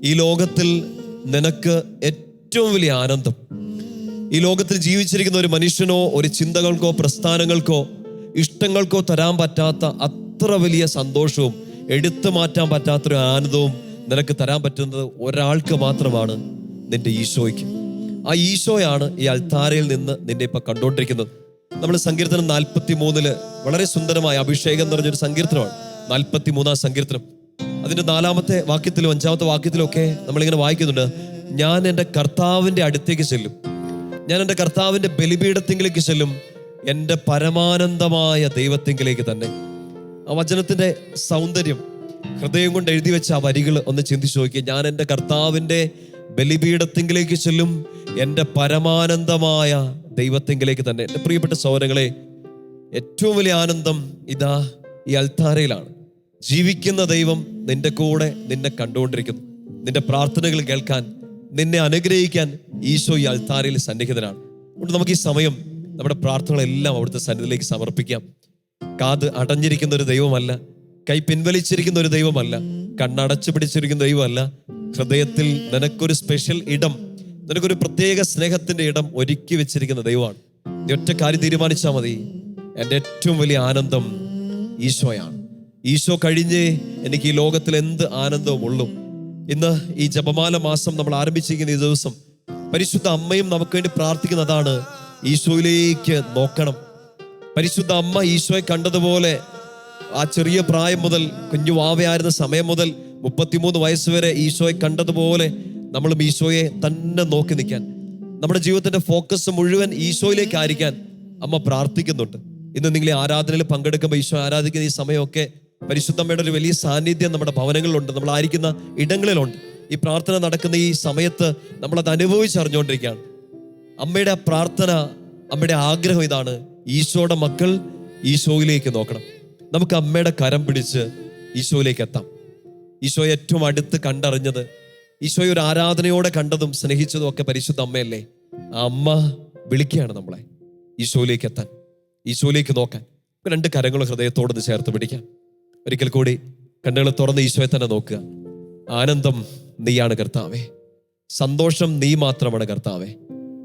ഈ ലോകത്തിൽ നിനക്ക് ഏറ്റവും വലിയ ആനന്ദം, ഈ ലോകത്തിൽ ജീവിച്ചിരിക്കുന്ന ഒരു മനുഷ്യനോ ഒരു ചിന്തകൾക്കോ പ്രസ്ഥാനങ്ങൾക്കോ ഇഷ്ടങ്ങൾക്കോ തരാൻ പറ്റാത്ത അത്ര വലിയ സന്തോഷവും എടുത്തു മാറ്റാൻ പറ്റാത്തൊരു ആനന്ദവും നിനക്ക് തരാൻ പറ്റുന്നത് ഒരാൾക്ക് മാത്രമാണ്, നിന്റെ ഈശോയ്ക്ക്. ആ ഈശോയാണ് ഈ അൾത്താരയിൽ നിന്ന് നിന്നെ ഇപ്പൊ കണ്ടുകൊണ്ടിരിക്കുന്നത്. നമ്മൾ സങ്കീർത്തനം 43 വളരെ സുന്ദരമായ അഭിഷേകം നിറഞ്ഞൊരു സങ്കീർത്തനമാണ്. 43-ാം സങ്കീർത്തനം, അതിന്റെ 4-ാമത്തെ വാക്യത്തിലും 5-ാമത്തെ വാക്യത്തിലും ഒക്കെ നമ്മളിങ്ങനെ വായിക്കുന്നുണ്ട്, ഞാൻ എൻ്റെ കർത്താവിൻ്റെ അടുത്തേക്ക് ചെല്ലും, ഞാൻ എൻ്റെ കർത്താവിൻ്റെ ബലിപീഠത്തിങ്കിലേക്ക് ചെല്ലും, എൻ്റെ പരമാനന്ദമായ ദൈവത്തിങ്കിലേക്ക് തന്നെ. ആ വചനത്തിന്റെ സൗന്ദര്യം, ഹൃദയം കൊണ്ട് എഴുതി വെച്ച ആ വരികൾ ഒന്ന് ചിന്തിച്ചു നോക്കിയേ. ഞാൻ എൻ്റെ കർത്താവിൻ്റെ ബലിപീഠത്തിങ്കിലേക്ക് ചെല്ലും, എൻ്റെ പരമാനന്ദമായ ദൈവത്തിങ്കിലേക്ക് തന്നെ. എൻ്റെ പ്രിയപ്പെട്ട സഹോദരങ്ങളെ, ഏറ്റവും വലിയ ആനന്ദം ഇതാ ഈ അൾത്താരയിലാണ്. ജീവിക്കുന്ന ദൈവം നിന്റെ കൂടെ നിന്നെ കണ്ടുകൊണ്ടിരിക്കുന്നു. നിന്റെ പ്രാർത്ഥനകൾ കേൾക്കാൻ, നിന്നെ അനുഗ്രഹിക്കാൻ ഈശോ ഈ അൾത്താരയിൽ സന്നിഹിതനാണ്. അതുകൊണ്ട് നമുക്ക് ഈ സമയം നമ്മുടെ പ്രാർത്ഥനകളെല്ലാം അവിടുത്തെ സന്നിധിയിലേക്ക് സമർപ്പിക്കാം. കാത് അടഞ്ഞിരിക്കുന്ന ഒരു ദൈവമല്ല, കൈ പിൻവലിച്ചിരിക്കുന്ന ഒരു ദൈവമല്ല, കണ്ണടച്ചു പിടിച്ചിരിക്കുന്ന ദൈവമല്ല. ഹൃദയത്തിൽ നിനക്കൊരു സ്പെഷ്യൽ ഇടം, നിനക്കൊരു പ്രത്യേക സ്നേഹത്തിന്റെ ഇടം ഒരുക്കി വെച്ചിരിക്കുന്ന ദൈവമാണ്. നീ ഒറ്റ കാര്യം തീരുമാനിച്ചാൽ മതി, എൻ്റെ ഏറ്റവും വലിയ ആനന്ദം ഈശോയാണ്. ഈശോ കഴിഞ്ഞേ എനിക്ക് ഈ ലോകത്തിൽ എന്ത് ആനന്ദവും ഉള്ളൂ. ഇന്ന് ഈ ജപമാല മാസം നമ്മൾ ആരംഭിച്ചിരിക്കുന്ന ഈ ദിവസം പരിശുദ്ധ അമ്മയും നമുക്ക് വേണ്ടി പ്രാർത്ഥിക്കുന്നതാണ്, ഈശോയിലേക്ക് നോക്കണം. പരിശുദ്ധ അമ്മ ഈശോയെ കണ്ടതുപോലെ ആ ചെറിയ പ്രായം മുതൽ, കുഞ്ഞു വാവയായിരുന്ന സമയം മുതൽ 33 വയസ്സ് വരെ ഈശോയെ കണ്ടതുപോലെ നമ്മളും ഈശോയെ തന്നെ നോക്കി നിൽക്കാൻ, നമ്മുടെ ജീവിതത്തിന്റെ ഫോക്കസ് മുഴുവൻ ഈശോയിലേക്ക് ആയിരിക്കാൻ അമ്മ പ്രാർത്ഥിക്കുന്നുണ്ട്. ഇന്ന് നിങ്ങളെ ആരാധനയിൽ പങ്കെടുക്കുമ്പോൾ, ഈശോ ആരാധിക്കുന്ന ഈ സമയമൊക്കെ പരിശുദ്ധമ്മയുടെ ഒരു വലിയ സാന്നിധ്യം നമ്മുടെ ഭവനങ്ങളിലുണ്ട്, നമ്മളായിരിക്കുന്ന ഇടങ്ങളിലുണ്ട്. ഈ പ്രാർത്ഥന നടക്കുന്ന ഈ സമയത്ത് നമ്മളത് അനുഭവിച്ചറിഞ്ഞുകൊണ്ടിരിക്കുകയാണ്. അമ്മയുടെ ആ പ്രാർത്ഥന, അമ്മയുടെ ആഗ്രഹം ഇതാണ്, ഈശോയുടെ മക്കൾ ഈശോയിലേക്ക് നോക്കണം. നമുക്ക് അമ്മയുടെ കരം പിടിച്ച് ഈശോയിലേക്ക് എത്താം. ഈശോയെ ഏറ്റവും അടുത്ത് കണ്ടറിഞ്ഞത്, ഈശോയെ ഒരു ആരാധനയോടെ കണ്ടതും സ്നേഹിച്ചതും ഒക്കെ പരിശുദ്ധ അമ്മയല്ലേ. ആ അമ്മ വിളിക്കുകയാണ് നമ്മളെ. ഈശോയിലേക്ക് എത്താൻ, ഈശോയിലേക്ക് നോക്കാൻ. രണ്ട് കരങ്ങൾ ഹൃദയത്തോടൊന്ന് ചേർത്ത് പിടിക്കാം. ഒരിക്കൽ കൂടി കണ്ണുകൾ തുറന്ന് ഈശോയെ തന്നെ നോക്കുക. ആനന്ദം നീയാണ് കർത്താവേ, സന്തോഷം നീ മാത്രമാണ് കർത്താവേ.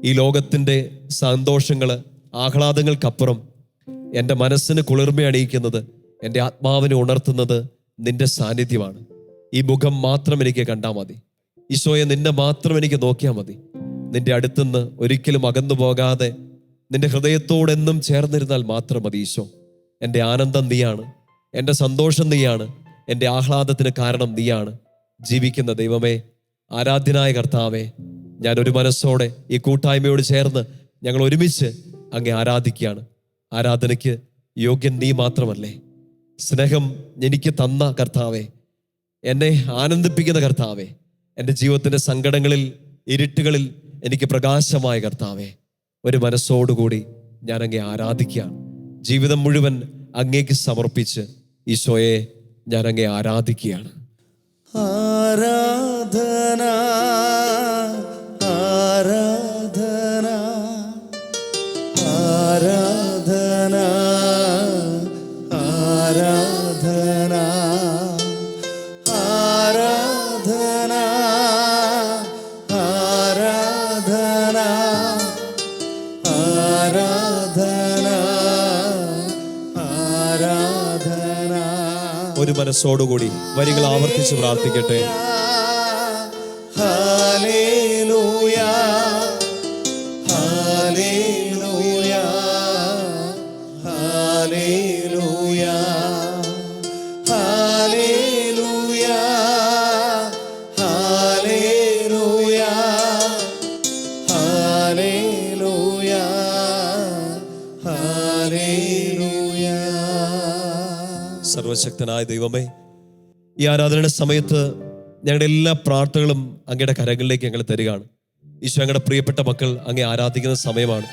ഈ ലോകത്തിൻ്റെ സന്തോഷങ്ങള്, ആഹ്ലാദങ്ങൾക്കപ്പുറം എൻ്റെ മനസ്സിന് കുളിർമ അണിയിക്കുന്നത്, എൻ്റെ ആത്മാവിനെ ഉണർത്തുന്നത് നിന്റെ സാന്നിധ്യമാണ്. ഈ മുഖം മാത്രം എനിക്ക് കണ്ടാൽ മതി ഈശോയെ, നിന്നെ മാത്രം എനിക്ക് നോക്കിയാൽ മതി. നിന്റെ അടുത്തുനിന്ന് ഒരിക്കലും അകന്നു പോകാതെ നിന്റെ ഹൃദയത്തോടെന്നും ചേർന്നിരുന്നാൽ മാത്രം മതി ഈശോ. എൻ്റെ ആനന്ദം നീയാണ്, എൻ്റെ സന്തോഷം നീയാണ്, എൻ്റെ ആഹ്ലാദത്തിന് കാരണം നീയാണ്. ജീവിക്കുന്ന ദൈവമേ, ആരാധ്യനായ കർത്താവേ, ഞാൻ ഒരു മനസ്സോടെ ഈ കൂട്ടായ്മയോട് ചേർന്ന് ഞങ്ങൾ ഒരുമിച്ച് അങ്ങേ ആരാധിക്കുകയാണ്. ആരാധനയ്ക്ക് യോഗ്യൻ നീ മാത്രമല്ലേ? സ്നേഹം എനിക്ക് തന്ന കർത്താവേ, എന്നെ ആനന്ദിപ്പിക്കുന്ന കർത്താവേ, എൻ്റെ ജീവിതത്തിൻ്റെ സങ്കടങ്ങളിൽ, ഇരുട്ടുകളിൽ എനിക്ക് പ്രകാശമായ കർത്താവേ, ഒരു മനസ്സോടുകൂടി ഞാൻ അങ്ങേ ആരാധിക്കുകയാണ്. ജീവിതം മുഴുവൻ അങ്ങേക്ക് സമർപ്പിച്ച് ഈശോയെ ഞാൻ അങ്ങേ ആരാധിക്കുകയാണ്. ആരാധന ആരാധന ആരാധന ആരാധന ആരാധന ആരാധന ആരാധന ആരാധന. ഒരു മനസ്സോടുകൂടി വരികൾ ആവർത്തിച്ച് പ്രാർത്ഥിക്കട്ടെ. ഹല്ലേലൂയ ഹല്ലേലൂയ ഹല്ലേലൂയ ഹല്ലേലൂയ ഹല്ലേലൂയ ഹല്ലേലൂയ ഹല്ലേലൂയ. സർവശക്തനായ ദൈവമേ, ഈ ആരാധനയുടെ സമയത്ത് ഞങ്ങളുടെ എല്ലാ പ്രാർത്ഥനകളും അങ്ങയുടെ കരങ്ങളിലേക്ക് ഞങ്ങൾ തരികയാണ്. ഈശോ, ഞങ്ങളുടെ പ്രിയപ്പെട്ട മക്കൾ അങ്ങേ ആരാധിക്കുന്ന സമയമാണ്.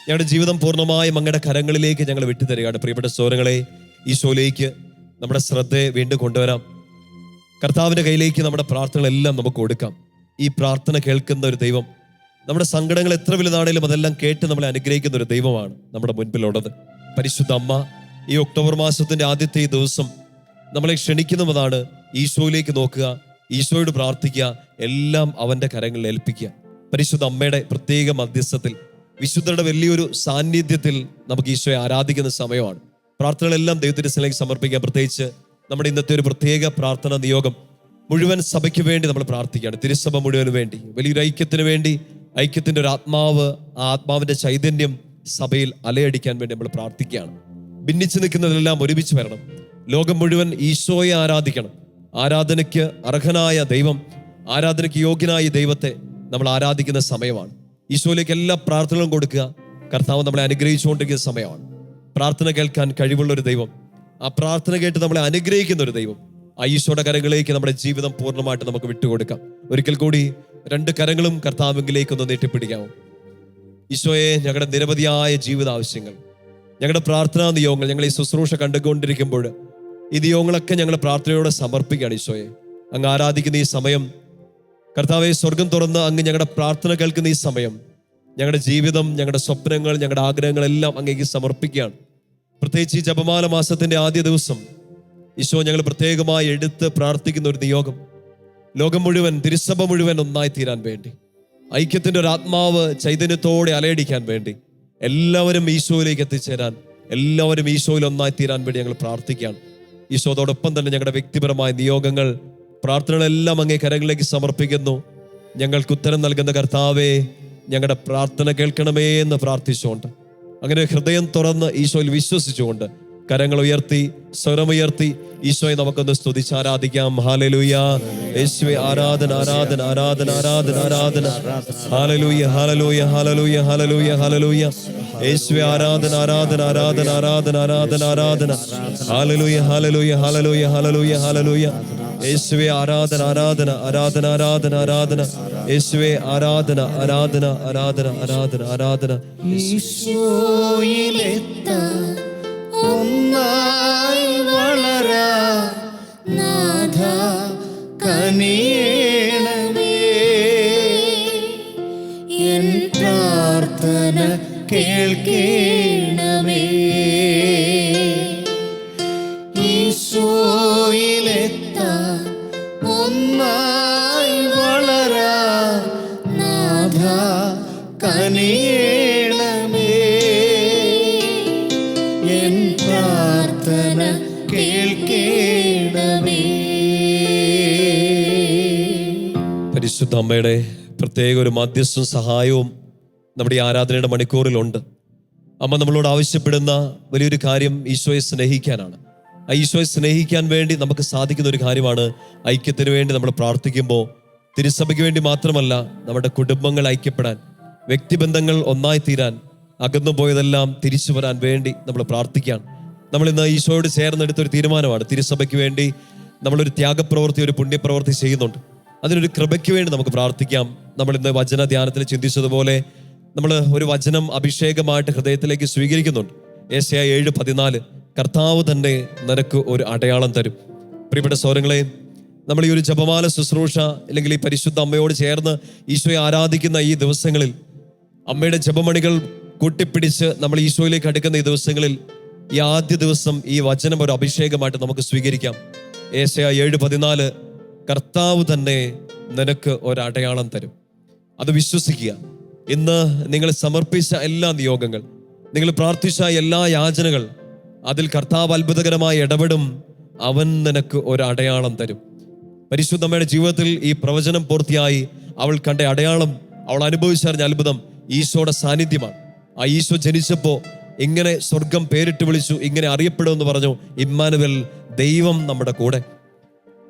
ഞങ്ങളുടെ ജീവിതം പൂർണ്ണമായും അങ്ങയുടെ കരങ്ങളിലേക്ക് ഞങ്ങൾ വിട്ടുതരികയാണ്. പ്രിയപ്പെട്ട സഹോദരങ്ങളെ, ഈശോയിലേക്ക് നമ്മുടെ ശ്രദ്ധയെ വീണ്ടും കൊണ്ടുവരാം. കർത്താവിൻ്റെ കയ്യിലേക്ക് നമ്മുടെ പ്രാർത്ഥനകളെല്ലാം നമുക്ക് കൊടുക്കാം. ഈ പ്രാർത്ഥന കേൾക്കുന്ന ഒരു ദൈവം, നമ്മുടെ സങ്കടങ്ങൾ എത്ര വലുതാണേലും അതെല്ലാം കേട്ട് നമ്മളെ അനുഗ്രഹിക്കുന്ന ഒരു ദൈവമാണ് നമ്മുടെ മുൻപിലുള്ളത്. പരിശുദ്ധ അമ്മ ഈ ഒക്ടോബർ മാസത്തിന്റെ ആദ്യത്തെ ഈ ദിവസം നമ്മളെ ക്ഷണിക്കുന്നതാണ്. ഈശോയിലേക്ക് നോക്കുക, ഈശോയോട് പ്രാർത്ഥിക്കുക, എല്ലാം അവന്റെ കരങ്ങളിൽ ഏൽപ്പിക്കുക. പരിശുദ്ധ അമ്മയുടെ പ്രത്യേക മധ്യസ്ഥത്തിൽ, വിശുദ്ധരുടെ വലിയൊരു സാന്നിധ്യത്തിൽ നമുക്ക് ഈശോയെ ആരാധിക്കുന്ന സമയമാണ്. പ്രാർത്ഥനകളെല്ലാം ദൈവത്തിന്റെ സ്ഥലത്തേക്ക് സമർപ്പിക്കാം. പ്രത്യേകിച്ച് നമ്മുടെ ഇന്നത്തെ ഒരു പ്രത്യേക പ്രാർത്ഥന നിയോഗം മുഴുവൻ സഭയ്ക്ക് വേണ്ടി നമ്മൾ പ്രാർത്ഥിക്കുകയാണ്. തിരുസഭ മുഴുവന് വേണ്ടി, വലിയൊരു ഐക്യത്തിന് വേണ്ടി, ഐക്യത്തിന്റെ ഒരു ആത്മാവ്, ആ ആത്മാവിന്റെ ചൈതന്യം സഭയിൽ അലയടിക്കാൻ വേണ്ടി നമ്മൾ പ്രാർത്ഥിക്കുകയാണ്. ഭിന്നിച്ചു നിൽക്കുന്നതെല്ലാം ഒരുമിച്ച് വരണം. ലോകം മുഴുവൻ ഈശോയെ ആരാധിക്കണം. ആരാധനയ്ക്ക് അർഹനായ ദൈവം, ആരാധനയ്ക്ക് യോഗ്യനായ ദൈവത്തെ നമ്മൾ ആരാധിക്കുന്ന സമയമാണ്. ഈശോയിലേക്ക് എല്ലാ പ്രാർത്ഥനകളും കൊടുക്കുക. കർത്താവ് നമ്മളെ അനുഗ്രഹിച്ചുകൊണ്ടിരിക്കുന്ന സമയമാണ്. പ്രാർത്ഥന കേൾക്കാൻ കഴിവുള്ള ഒരു ദൈവം, ആ പ്രാർത്ഥന കേട്ട് നമ്മളെ അനുഗ്രഹിക്കുന്ന ഒരു ദൈവം, ആ ഈശോയുടെ കരങ്ങളിലേക്ക് നമ്മുടെ ജീവിതം പൂർണ്ണമായിട്ട് നമുക്ക് വിട്ടുകൊടുക്കാം. ഒരിക്കൽ കൂടി രണ്ട് കരങ്ങളും കർത്താവിലേക്കൊന്ന് നീട്ടിപ്പിടിക്കാമോ? ഈശോയെ, ഞങ്ങളുടെ നിരവധിയായ ജീവിത ആവശ്യങ്ങൾ, ഞങ്ങളുടെ പ്രാർത്ഥനാ നിയോഗങ്ങൾ, ഞങ്ങൾ ഈ ശുശ്രൂഷ കണ്ടുകൊണ്ടിരിക്കുമ്പോൾ ഈ നിയോഗങ്ങളൊക്കെ ഞങ്ങൾ പ്രാർത്ഥനയോടെ സമർപ്പിക്കുകയാണ്. ഈശോയെ, അങ്ങ് ആരാധിക്കുന്ന ഈ സമയം, കർത്താവെ, സ്വർഗം തുറന്ന് അങ്ങ് ഞങ്ങളുടെ പ്രാർത്ഥന കേൾക്കുന്ന ഈ സമയം, ഞങ്ങളുടെ ജീവിതം, ഞങ്ങളുടെ സ്വപ്നങ്ങൾ, ഞങ്ങളുടെ ആഗ്രഹങ്ങളെല്ലാം അങ്ങേക്ക് സമർപ്പിക്കുകയാണ്. പ്രത്യേകിച്ച് ഈ ജപമാല മാസത്തിന്റെ ആദ്യ ദിവസം ഈശോ, ഞങ്ങൾ പ്രത്യേകമായി എടുത്ത് പ്രാർത്ഥിക്കുന്ന ഒരു നിയോഗം, ലോകം മുഴുവൻ, തിരുസഭ മുഴുവൻ ഒന്നായി തീരാൻ വേണ്ടി, ഐക്യത്തിന്റെ ഒരു ആത്മാവ് ചൈതന്യത്തോടെ അലയടിക്കാൻ വേണ്ടി, എല്ലാവരും ഈശോയിലേക്ക് എത്തിച്ചേരാൻ, എല്ലാവരും ഈശോയിൽ ഒന്നായി തീരാൻ വേണ്ടി ഞങ്ങൾ പ്രാർത്ഥിക്കുകയാണ്. ഈശോയോടൊപ്പം തന്നെ ഞങ്ങളുടെ വ്യക്തിപരമായ നിയോഗങ്ങൾ, പ്രാർത്ഥനകളെല്ലാം അങ്ങേ കരങ്ങളിലേക്ക് സമർപ്പിക്കുന്നു. ഞങ്ങൾക്ക് ഉത്തരം നൽകുന്ന കർത്താവേ, ഞങ്ങളുടെ പ്രാർത്ഥന കേൾക്കണമേ എന്ന് പ്രാർത്ഥിച്ചുകൊണ്ട്, അങ്ങനെ ഹൃദയം തുറന്ന് ഈശോയിൽ വിശ്വസിച്ചുകൊണ്ട് കരങ്ങൾ ഉയർത്തി, സ്വരമുയർത്തി ഈശോയെ നമുക്കൊന്ന് സ്തുതിച്ച് ആരാധിക്കാം. ഹല്ലേലൂയ. യേശുവേ, ആരാധന ആരാധന ആരാധന ആരാധന ആരാധന. ഹല്ലേലൂയ ഹല്ലേലൂയ ഹല്ലേലൂയ ഹല്ലേലൂയ ഹല്ലേലൂയ. യേശുവേ, ആരാധന ആരാധന ആരാധന ആരാധന ആരാധന ആരാധന. ഹല്ലേലൂയ ഹല്ലേലൂയ ഹല്ലേലൂയ ഹല്ലേലൂയ ഹല്ലേലൂയ. യേശുവേ, ആരാധന ആരാധന ആരാധന ആരാധന ആരാധന. യേശുവേ, ആരാധന ആരാധന ആരാധന ആരാധന ആരാധന. ഈശോയിലെത്താൻ ഒന്നായി വളരാ നാഥ കനിയേണമേ. എൻ പ്രാർത്ഥന കേൾക്കേണമേ. ഈശോയിലെത്താൻ ഒന്നായി വളരാൻ നാഥ കനിയേണമേ. എൻ പ്രാർത്ഥന കേൾക്കേണമേ. പരിശുദ്ധ അമ്മയുടെ പ്രത്യേക ഒരു മധ്യസ്ഥവും സഹായവും നമ്മുടെ ഈ ആരാധനയുടെ മണിക്കൂറിലുണ്ട്. അമ്മ നമ്മളോട് ആവശ്യപ്പെടുന്ന വലിയൊരു കാര്യം ഈശോയെ സ്നേഹിക്കാനാണ്. ആ ഈശോയെ സ്നേഹിക്കാൻ വേണ്ടി നമുക്ക് സാധിക്കുന്ന ഒരു കാര്യമാണ് ഐക്യത്തിന് വേണ്ടി നമ്മൾ പ്രാർത്ഥിക്കുമ്പോൾ തിരുസഭയ്ക്ക് വേണ്ടി മാത്രമല്ല, നമ്മുടെ കുടുംബങ്ങൾ ഐക്യപ്പെടാൻ, വ്യക്തിബന്ധങ്ങൾ ഒന്നായി തീരാൻ, അകന്നു പോയതെല്ലാം തിരിച്ചു വരാൻ വേണ്ടി നമ്മൾ പ്രാർത്ഥിക്കാൻ. നമ്മളിന്ന് ഈശോയോട് ചേർന്നെടുത്തൊരു തീരുമാനമാണ്. തിരുസഭയ്ക്ക് വേണ്ടി നമ്മളൊരു ത്യാഗപ്രവൃത്തി, ഒരു പുണ്യപ്രവൃത്തി ചെയ്യുന്നുണ്ട്. അതിനൊരു കൃപയ്ക്ക് വേണ്ടി നമുക്ക് പ്രാർത്ഥിക്കാം. നമ്മൾ ഇന്ന് വചന ധ്യാനത്തിൽ ചിന്തിച്ചതുപോലെ നമ്മൾ ഒരു വചനം അഭിഷേകമായിട്ട് ഹൃദയത്തിലേക്ക് സ്വീകരിക്കുന്നുണ്ട്. യെശയ്യാ 7:14, കർത്താവ് തന്നെ നിനക്ക് ഒരു അടയാളം തരും. പ്രിയപ്പെട്ട സഹോദരങ്ങളെ, നമ്മൾ ഈ ഒരു ജപമാല ശുശ്രൂഷ അല്ലെങ്കിൽ ഈ പരിശുദ്ധ അമ്മയോട് ചേർന്ന് ഈശോയെ ആരാധിക്കുന്ന ഈ ദിവസങ്ങളിൽ, അമ്മയുടെ ജപമണികൾ കൂട്ടിപ്പിടിച്ച് നമ്മൾ ഈശോയിലേക്ക് അടുക്കുന്ന ഈ ദിവസങ്ങളിൽ, ഈ ആദ്യ ദിവസം ഈ വചനം ഒരു അഭിഷേകമായിട്ട് നമുക്ക് സ്വീകരിക്കാം. യെശയ്യാ 7:14, കർത്താവ് തന്നെ നിനക്ക് ഒരടയാളം തരും. അത് വിശ്വസിക്കുക. ഇന്ന് നിങ്ങൾ സമർപ്പിച്ച എല്ലാ നിയോഗങ്ങൾ, നിങ്ങൾ പ്രാർത്ഥിച്ച എല്ലാ യാചനകൾ, അതിൽ കർത്താവ് അത്ഭുതകരമായി ഇടപെടും. അവൻ നിനക്ക് ഒരു അടയാളം തരും. പരിശുദ്ധമ്മയുടെ ജീവിതത്തിൽ ഈ പ്രവചനം പൂർത്തിയായി. അവൾ കണ്ട അടയാളം, അവൾ അനുഭവിച്ചറിഞ്ഞ അത്ഭുതം ഈശോയുടെ സാന്നിധ്യമാണ്. ആ ഈശോ ജനിച്ചപ്പോൾ ഇങ്ങനെ സ്വർഗം പേരിട്ട് വിളിച്ചു, ഇങ്ങനെ അറിയപ്പെടുമെന്ന് പറഞ്ഞു, ഇമ്മാനുവൽ, ദൈവം നമ്മുടെ കൂടെ.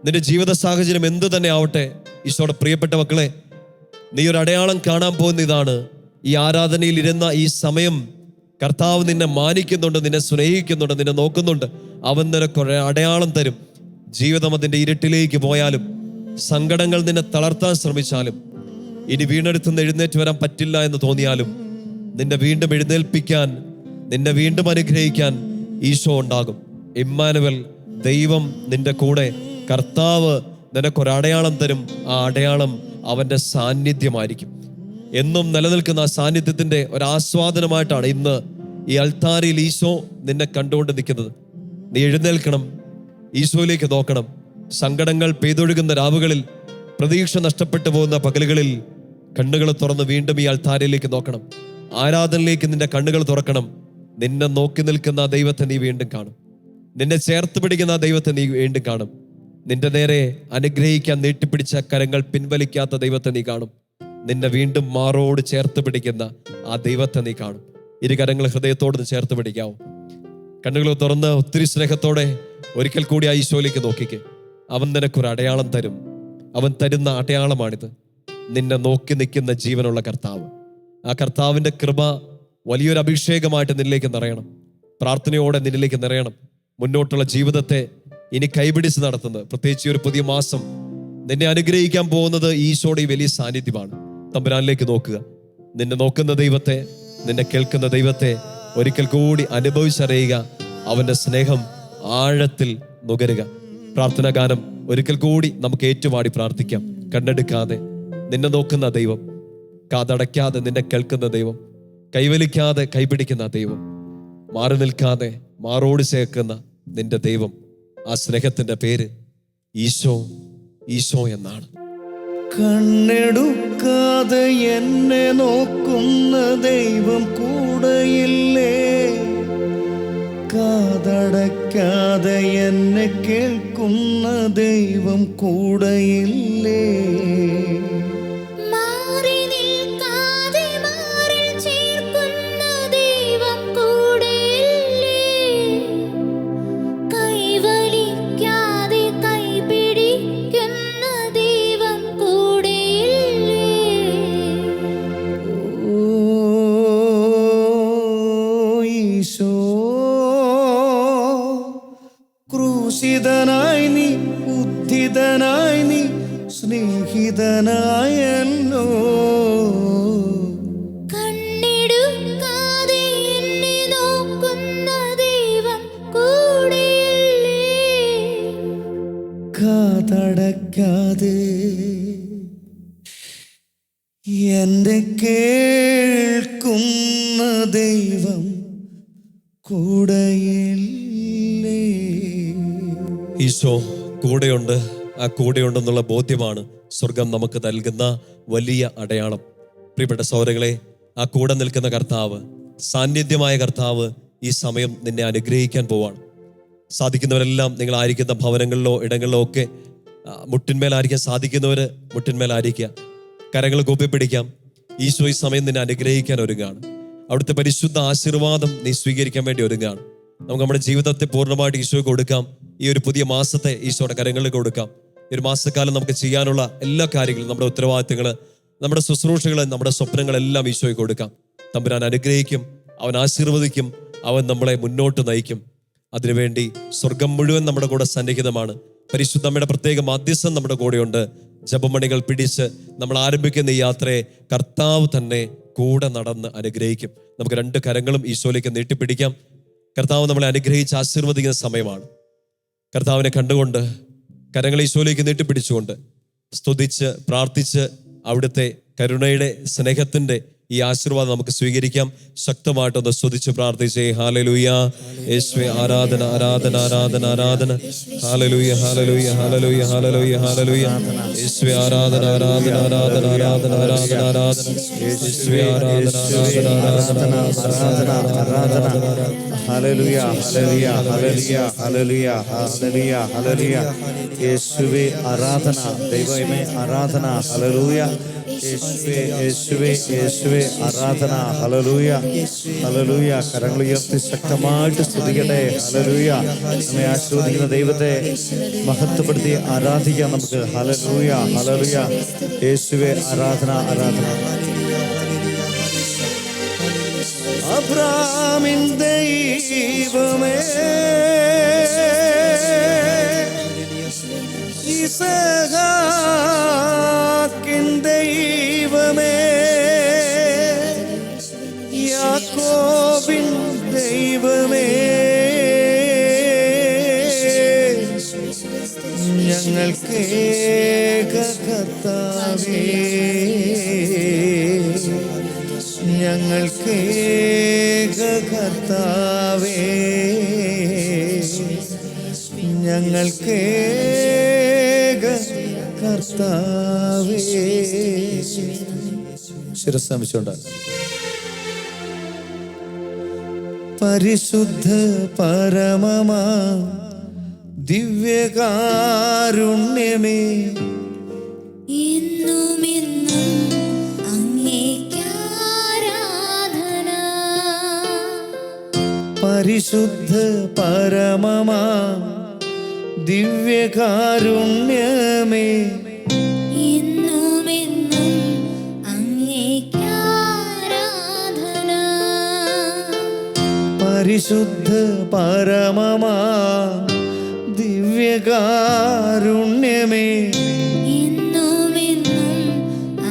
നിന്റെ ജീവിത സാഹചര്യം എന്തു തന്നെ ആവട്ടെ, ഈശോയുടെ പ്രിയപ്പെട്ട മക്കളെ, നീ ഒരു അടയാളം കാണാൻ പോകുന്ന ഇതാണ്. ഈ ആരാധനയിൽ ഇരുന്ന ഈ സമയം കർത്താവ് നിന്നെ മാനിക്കുന്നുണ്ട്, നിന്നെ സ്നേഹിക്കുന്നുണ്ട്, നിന്നെ നോക്കുന്നുണ്ട്. അവൻ നിനക്കൊരു അടയാളം തരും. ജീവിതം അതിൻ്റെ ഇരുട്ടിലേക്ക് പോയാലും, സങ്കടങ്ങൾ നിന്നെ തളർത്താൻ ശ്രമിച്ചാലും, ഇനി വീണ്ടെടുത്തുനിന്ന് എഴുന്നേറ്റ് വരാൻ പറ്റില്ല എന്ന് തോന്നിയാലും, നിന്നെ വീണ്ടും എഴുന്നേൽപ്പിക്കാൻ, നിന്നെ വീണ്ടും അനുഗ്രഹിക്കാൻ ഈശോ ഉണ്ടാകും. ഇമ്മാനുവൽ, ദൈവം നിന്റെ കൂടെ. കർത്താവ് നിനക്കൊരടയാളം തരും. ആ അടയാളം അവൻ്റെ സാന്നിധ്യമായിരിക്കും. എന്നും നിലനിൽക്കുന്ന ആ സാന്നിധ്യത്തിൻ്റെ ഒരാസ്വാദനമായിട്ടാണ് ഇന്ന് ഈ അൾത്താരയിൽ ഈശോ നിന്നെ കണ്ടുകൊണ്ട് നിൽക്കുന്നത്. നീ എഴുന്നേൽക്കണം, ഈശോയിലേക്ക് നോക്കണം. സങ്കടങ്ങൾ പെയ്തൊഴുകുന്ന രാവുകളിൽ, പ്രതീക്ഷ നഷ്ടപ്പെട്ടു പോകുന്ന പകലുകളിൽ കണ്ണുകൾ തുറന്ന് വീണ്ടും ഈ അൾത്താരയിലേക്ക് നോക്കണം. ആരാധനയിലേക്ക് നിന്റെ കണ്ണുകൾ തുറക്കണം. നിന്നെ നോക്കി നിൽക്കുന്ന ആ ദൈവത്തെ നീ വീണ്ടും കാണും. നിന്നെ ചേർത്ത് പിടിക്കുന്ന ആ ദൈവത്തെ നീ വീണ്ടും കാണും. നിന്റെ നേരെ അനുഗ്രഹിക്കാൻ നീട്ടിപ്പിടിച്ച കരങ്ങൾ പിൻവലിക്കാത്ത ദൈവത്തെ നീ കാണും. നിന്നെ വീണ്ടും മാറോട് ചേർത്ത് പിടിക്കുന്ന ആ ദൈവത്തെ നീ കാണും. ഇരു കരങ്ങൾ ഹൃദയത്തോട് ചേർത്ത് പിടിക്കാവും. കണ്ണുകൾ തുറന്ന് ഒത്തിരി സ്നേഹത്തോടെ ഒരിക്കൽ കൂടി ആ ഈശോയിലേക്ക് നോക്കിക്കേ. അവൻ നിനക്കൊരു അടയാളം തരും. അവൻ തരുന്ന അടയാളമാണിത്. നിന്നെ നോക്കി നിൽക്കുന്ന ജീവനുള്ള കർത്താവ്. ആ കർത്താവിൻ്റെ കൃപ വലിയൊരു അഭിഷേകമായിട്ട് നിന്നിലേക്ക് നിറയണം. പ്രാർത്ഥനയോടെ നിന്നിലേക്ക് നിറയണം. മുന്നോട്ടുള്ള ജീവിതത്തെ ഇനി കൈപിടിച്ച് നടത്തുന്നത്, പ്രത്യേകിച്ച് ഒരു പുതിയ മാസം നിന്നെ അനുഗ്രഹിക്കാൻ പോകുന്നത് ഈശോയുടെ ഈ വലിയ സാന്നിധ്യമാണ്. തമ്പുരാനിലേക്ക് നോക്കുക. നിന്നെ നോക്കുന്ന ദൈവത്തെ, നിന്നെ കേൾക്കുന്ന ദൈവത്തെ ഒരിക്കൽ കൂടി അനുഭവിച്ചറിയുക. അവൻ്റെ സ്നേഹം ആഴത്തിൽ നുകരുക. പ്രാർത്ഥനാ ഗാനം ഒരിക്കൽ കൂടി നമുക്ക് ഏറ്റുപാടി പ്രാർത്ഥിക്കാം. കണ്ണെടുക്കാതെ നിന്നെ നോക്കുന്ന ദൈവം, കാതടയ്ക്കാതെ നിന്നെ കേൾക്കുന്ന ദൈവം, കൈവലിക്കാതെ കൈപിടിക്കുന്ന ദൈവം, മാറി നിൽക്കാതെ മാറോട് ചേർക്കുന്ന നിന്റെ ദൈവം. ആ സ്നേഹത്തിന്റെ പേര് ഈശോ. ഈശോ എന്നാണ്. കണ്ണെടുക്കാതെ എന്നെ നോക്കുന്ന ദൈവം കൂടെയില്ലേ? കാതടയ്ക്കാതെ എന്നെ കേൾക്കുന്ന ദൈവം കൂടെയില്ലേ? ക്രൂശിതനായി നീ, ഉദ്ധിതനായി നീ, സ്നേഹിതനായല്ലോ. കണ്ണെടുക്കാതെ എന്നെ നോക്കുന്ന ദൈവം കൂടെയില്ലേ? കാതടയ്ക്കാതെ എന്നെ കേൾക്കുന്ന ദൈവം കൂടെയില്ലേ? ഈശോ കൂടെയുണ്ട്. ആ കൂടെയുണ്ടെന്നുള്ള ബോധ്യമാണ് സ്വർഗം നമുക്ക് നൽകുന്ന വലിയ അടയാളം. പ്രിയപ്പെട്ട സഹോദരങ്ങളെ, ആ കൂടെ നിൽക്കുന്ന കർത്താവ്, സാന്നിധ്യമായ കർത്താവ് ഈ സമയം നിന്നെ അനുഗ്രഹിക്കാൻ പോവാണ്. സാധിക്കുന്നവരെല്ലാം നിങ്ങളായിരിക്കുന്ന ഭവനങ്ങളിലോ ഇടങ്ങളിലോ ഒക്കെ മുട്ടിന്മേലായിരിക്കാൻ സാധിക്കുന്നവര് മുട്ടിന്മേലായിരിക്കുക. കരങ്ങൾ കൂപ്പിപ്പിടിക്കാം. ഈശോ ഈ സമയം നിന്നെ അനുഗ്രഹിക്കാൻ ഒരുങ്ങാണ്. അവിടുത്തെ പരിശുദ്ധ ആശീർവാദം നീ സ്വീകരിക്കാൻ വേണ്ടി ഒരുങ്ങാണ്. നമുക്ക് നമ്മുടെ ജീവിതത്തെ പൂർണ്ണമായിട്ട് ഈശോയ്ക്ക് കൊടുക്കാം. ഈ ഒരു പുതിയ മാസത്തെ ഈശോയുടെ കരങ്ങളിൽ കൊടുക്കാം. ഈ ഒരു മാസക്കാലം നമുക്ക് ചെയ്യാനുള്ള എല്ലാ കാര്യങ്ങളും, നമ്മുടെ ഉത്തരവാദിത്തങ്ങൾ, നമ്മുടെ ശുശ്രൂഷകൾ, നമ്മുടെ സ്വപ്നങ്ങളെല്ലാം ഈശോയ്ക്ക് കൊടുക്കാം. തമ്പുരാൻ അനുഗ്രഹിക്കും, അവൻ ആശീർവദിക്കും, അവൻ നമ്മളെ മുന്നോട്ട് നയിക്കും. അതിനുവേണ്ടി സ്വർഗം മുഴുവൻ നമ്മുടെ കൂടെ സന്നിഹിതമാണ്. പരിശുദ്ധ അമ്മയുടെ പ്രത്യേക മധ്യസ്ഥം നമ്മുടെ കൂടെയുണ്ട്. ജപമണികൾ പിടിച്ച് നമ്മൾ ആരംഭിക്കുന്ന ഈ യാത്രയെ കർത്താവ് തന്നെ കൂടെ നടന്ന് അനുഗ്രഹിക്കും. നമുക്ക് രണ്ട് കരങ്ങളും ഈശോയിലേക്ക് നീട്ടിപ്പിടിക്കാം. കർത്താവ് നമ്മളെ അനുഗ്രഹിച്ച് ആശീർവദിക്കുന്ന സമയമാണ്. കർത്താവിനെ കണ്ടുകൊണ്ട് കരങ്ങൾ ഈശോയിലേക്ക് നീട്ടിപ്പിടിച്ചുകൊണ്ട് സ്തുതിച്ച് പ്രാർത്ഥിച്ച് അവിടുത്തെ കരുണയുടെ സ്നേഹത്തിന്റെ ഈ ആശീർവാദം നമുക്ക് സ്വീകരിക്കാം. ശക്തമായിട്ടൊന്ന് സ്തുതിച്ച് പ്രാർത്ഥിച്ചേ. ഹല്ലേലൂയ, യേശുവേ ആരാധന ആരാധന ആരാധന ആരാധന. ഹല്ലേലൂയ ഹല്ലേലൂയ ഹല്ലേലൂയ ഹല്ലേലൂയ ഹല്ലേലൂയ. യേശുവേ ആരാധന ആരാധന ആരാധന ആരാധന ആരാധന ആരാധന. യേശുവേ ആരാധന ആരാധന ആരാധന ആരാധന ആരാധന. ഹല്ലേലൂയ ഹല്ലേലൂയ ഹല്ലേലൂയ ഹല്ലേലൂയ ഹല്ലേലൂയ ഹല്ലേലൂയ. യേശുവേ ആരാധന, ദൈവമേ ആരാധന. ഹല്ലേലൂയ യേശുവേ യേശുവേ യേശുവേ ആരാധന. Hallelujah hallelujah. കരങ്ങൾ ഉയർത്തി ശക്തമായിട്ട് സ്തുതിക്കട്ടെ. ഹല്ലേലൂയ. നമ്മെ ആശീർവദിക്കുന്ന ദൈവത്തെ മഹത്വപ്പെടുത്തി ആരാധിക്കാം നമുക്ക്. Hallelujah hallelujah. യേശുവേ ആരാധന ആരാധന. അബ്രാമിൻ ദൈവമേ, ഇസഹാക്കിൻ ദൈവമേ, യാക്കോബിൻ ദൈവമേ, ഞങ്ങൾക്ക് ഏക കർത്താവേ, ഞങ്ങൾക്ക് ഏക കർത്താവേ, ഞങ്ങൾക്ക് ഏക കർത്താവേ. ശിരസ്സ് നമിച്ചുകൊണ്ട് പരിശുദ്ധ പരമമാ ദിവ്യകാരുണ്യമേ, എന്നുമെന്നും അങ്ങേക്കാരാധന. പരിശുദ്ധ പരമമാ ദിവ്യകാരുണ്യമേ, എന്നുമെന്നും അങ്ങേക്കാരാധന. പരിശുദ്ധ പരമമാ ദിവ്യകാരുണ്യമേ, എന്നുമെന്നും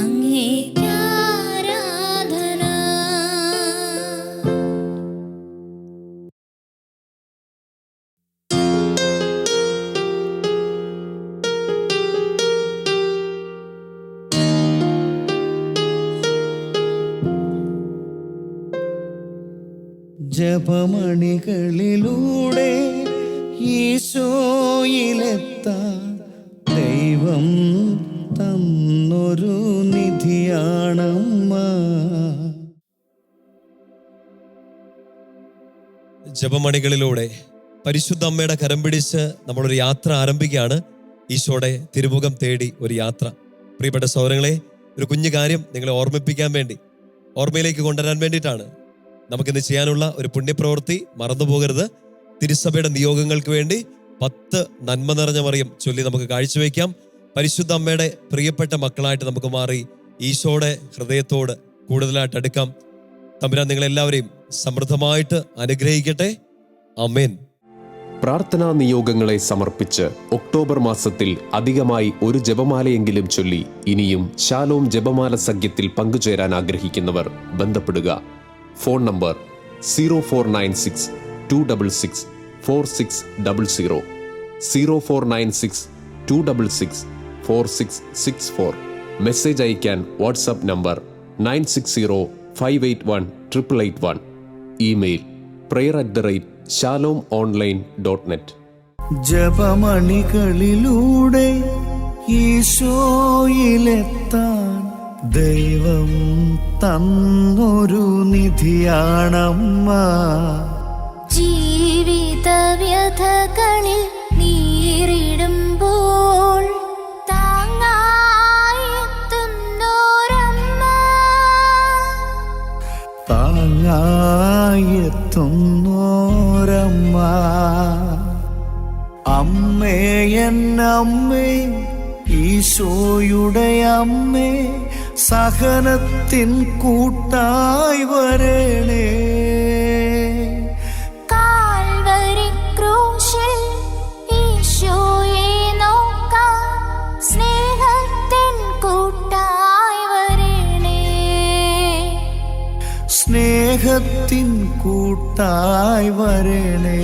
അങ്ങേക്കാരാധന. ജപമണികളിലൂടെ ഈശോയിലെത്താൻ ദൈവം തന്നൊരു നിധിയാണമ്മ. ജപമണികളിലൂടെ പരിശുദ്ധ അമ്മയുടെ കരം പിടിച്ച് നമ്മളൊരു യാത്ര ആരംഭിക്കുകയാണ്. ഈശോയുടെ തിരുമുഖം തേടി ഒരു യാത്ര. പ്രിയപ്പെട്ട സഹോദരങ്ങളെ, ഒരു കുഞ്ഞു കാര്യം നിങ്ങളെ ഓർമ്മിപ്പിക്കാൻ വേണ്ടി, ഓർമ്മയിലേക്ക് കൊണ്ടുവരാൻ വേണ്ടിയിട്ടാണ്. നമുക്കിന്ന് ചെയ്യാനുള്ള ഒരു പുണ്യപ്രവൃത്തി മറന്നു പോകരുത്. തിരുസഭയുടെ നിയോഗങ്ങൾക്ക് വേണ്ടി 10 നന്മ നിറഞ്ഞ മറിയം ചൊല്ലി നമുക്ക് കാഴ്ചവെക്കാം. പരിശുദ്ധ അമ്മയുടെ പ്രിയപ്പെട്ട മക്കളായിട്ട് നമുക്ക് മാറി ഈശോയുടെ ഹൃദയത്തോട് കൂടുതലായിട്ട് അടുക്കാം. തമ്പുരാൻ നിങ്ങളെല്ലാവരെയും സമൃദ്ധമായിട്ട് അനുഗ്രഹിക്കട്ടെ. ആമേൻ. പ്രാർത്ഥനാ നിയോഗങ്ങളെ സമർപ്പിച്ച് ഒക്ടോബർ മാസത്തിൽ അധികമായി ഒരു ജപമാലയെങ്കിലും ചൊല്ലി ഇനിയും ശാലോം ജപമാല സഖ്യത്തിൽ പങ്കുചേരാൻ ആഗ്രഹിക്കുന്നവർ ബന്ധപ്പെടുക. Phone number 0496 266 4600, 0496 266 4664. മെസ്സേജ് അയക്കാൻ വാട്സാപ്പ് നമ്പർ 960 581 881. Email prayer@shalom-online.net. ജപമണികളിലൂടെ ഈശോയിലെത്താൻ ദൈവം തന്നൊരു നിധിയാണമ്മ. ജീവിത വ്യഥകളിൽ നീറിടുമ്പോൾ താങ്ങായെത്തുന്നോരമ്മ. താങ്ങായെത്തുന്നോരമ്മ. അമ്മേ എന്നമ്മേ, ഈശോയുടെ അമ്മേ, സഹനത്തിൻ കൂട്ടായി വരണേ. കാൽവരി ക്രൂശിൽ ഈശോയെ നോക്കാൻ സ്നേഹത്തിൻ കൂട്ടായി വരണേ. സ്നേഹത്തിൻ കൂട്ടായി വരണേ.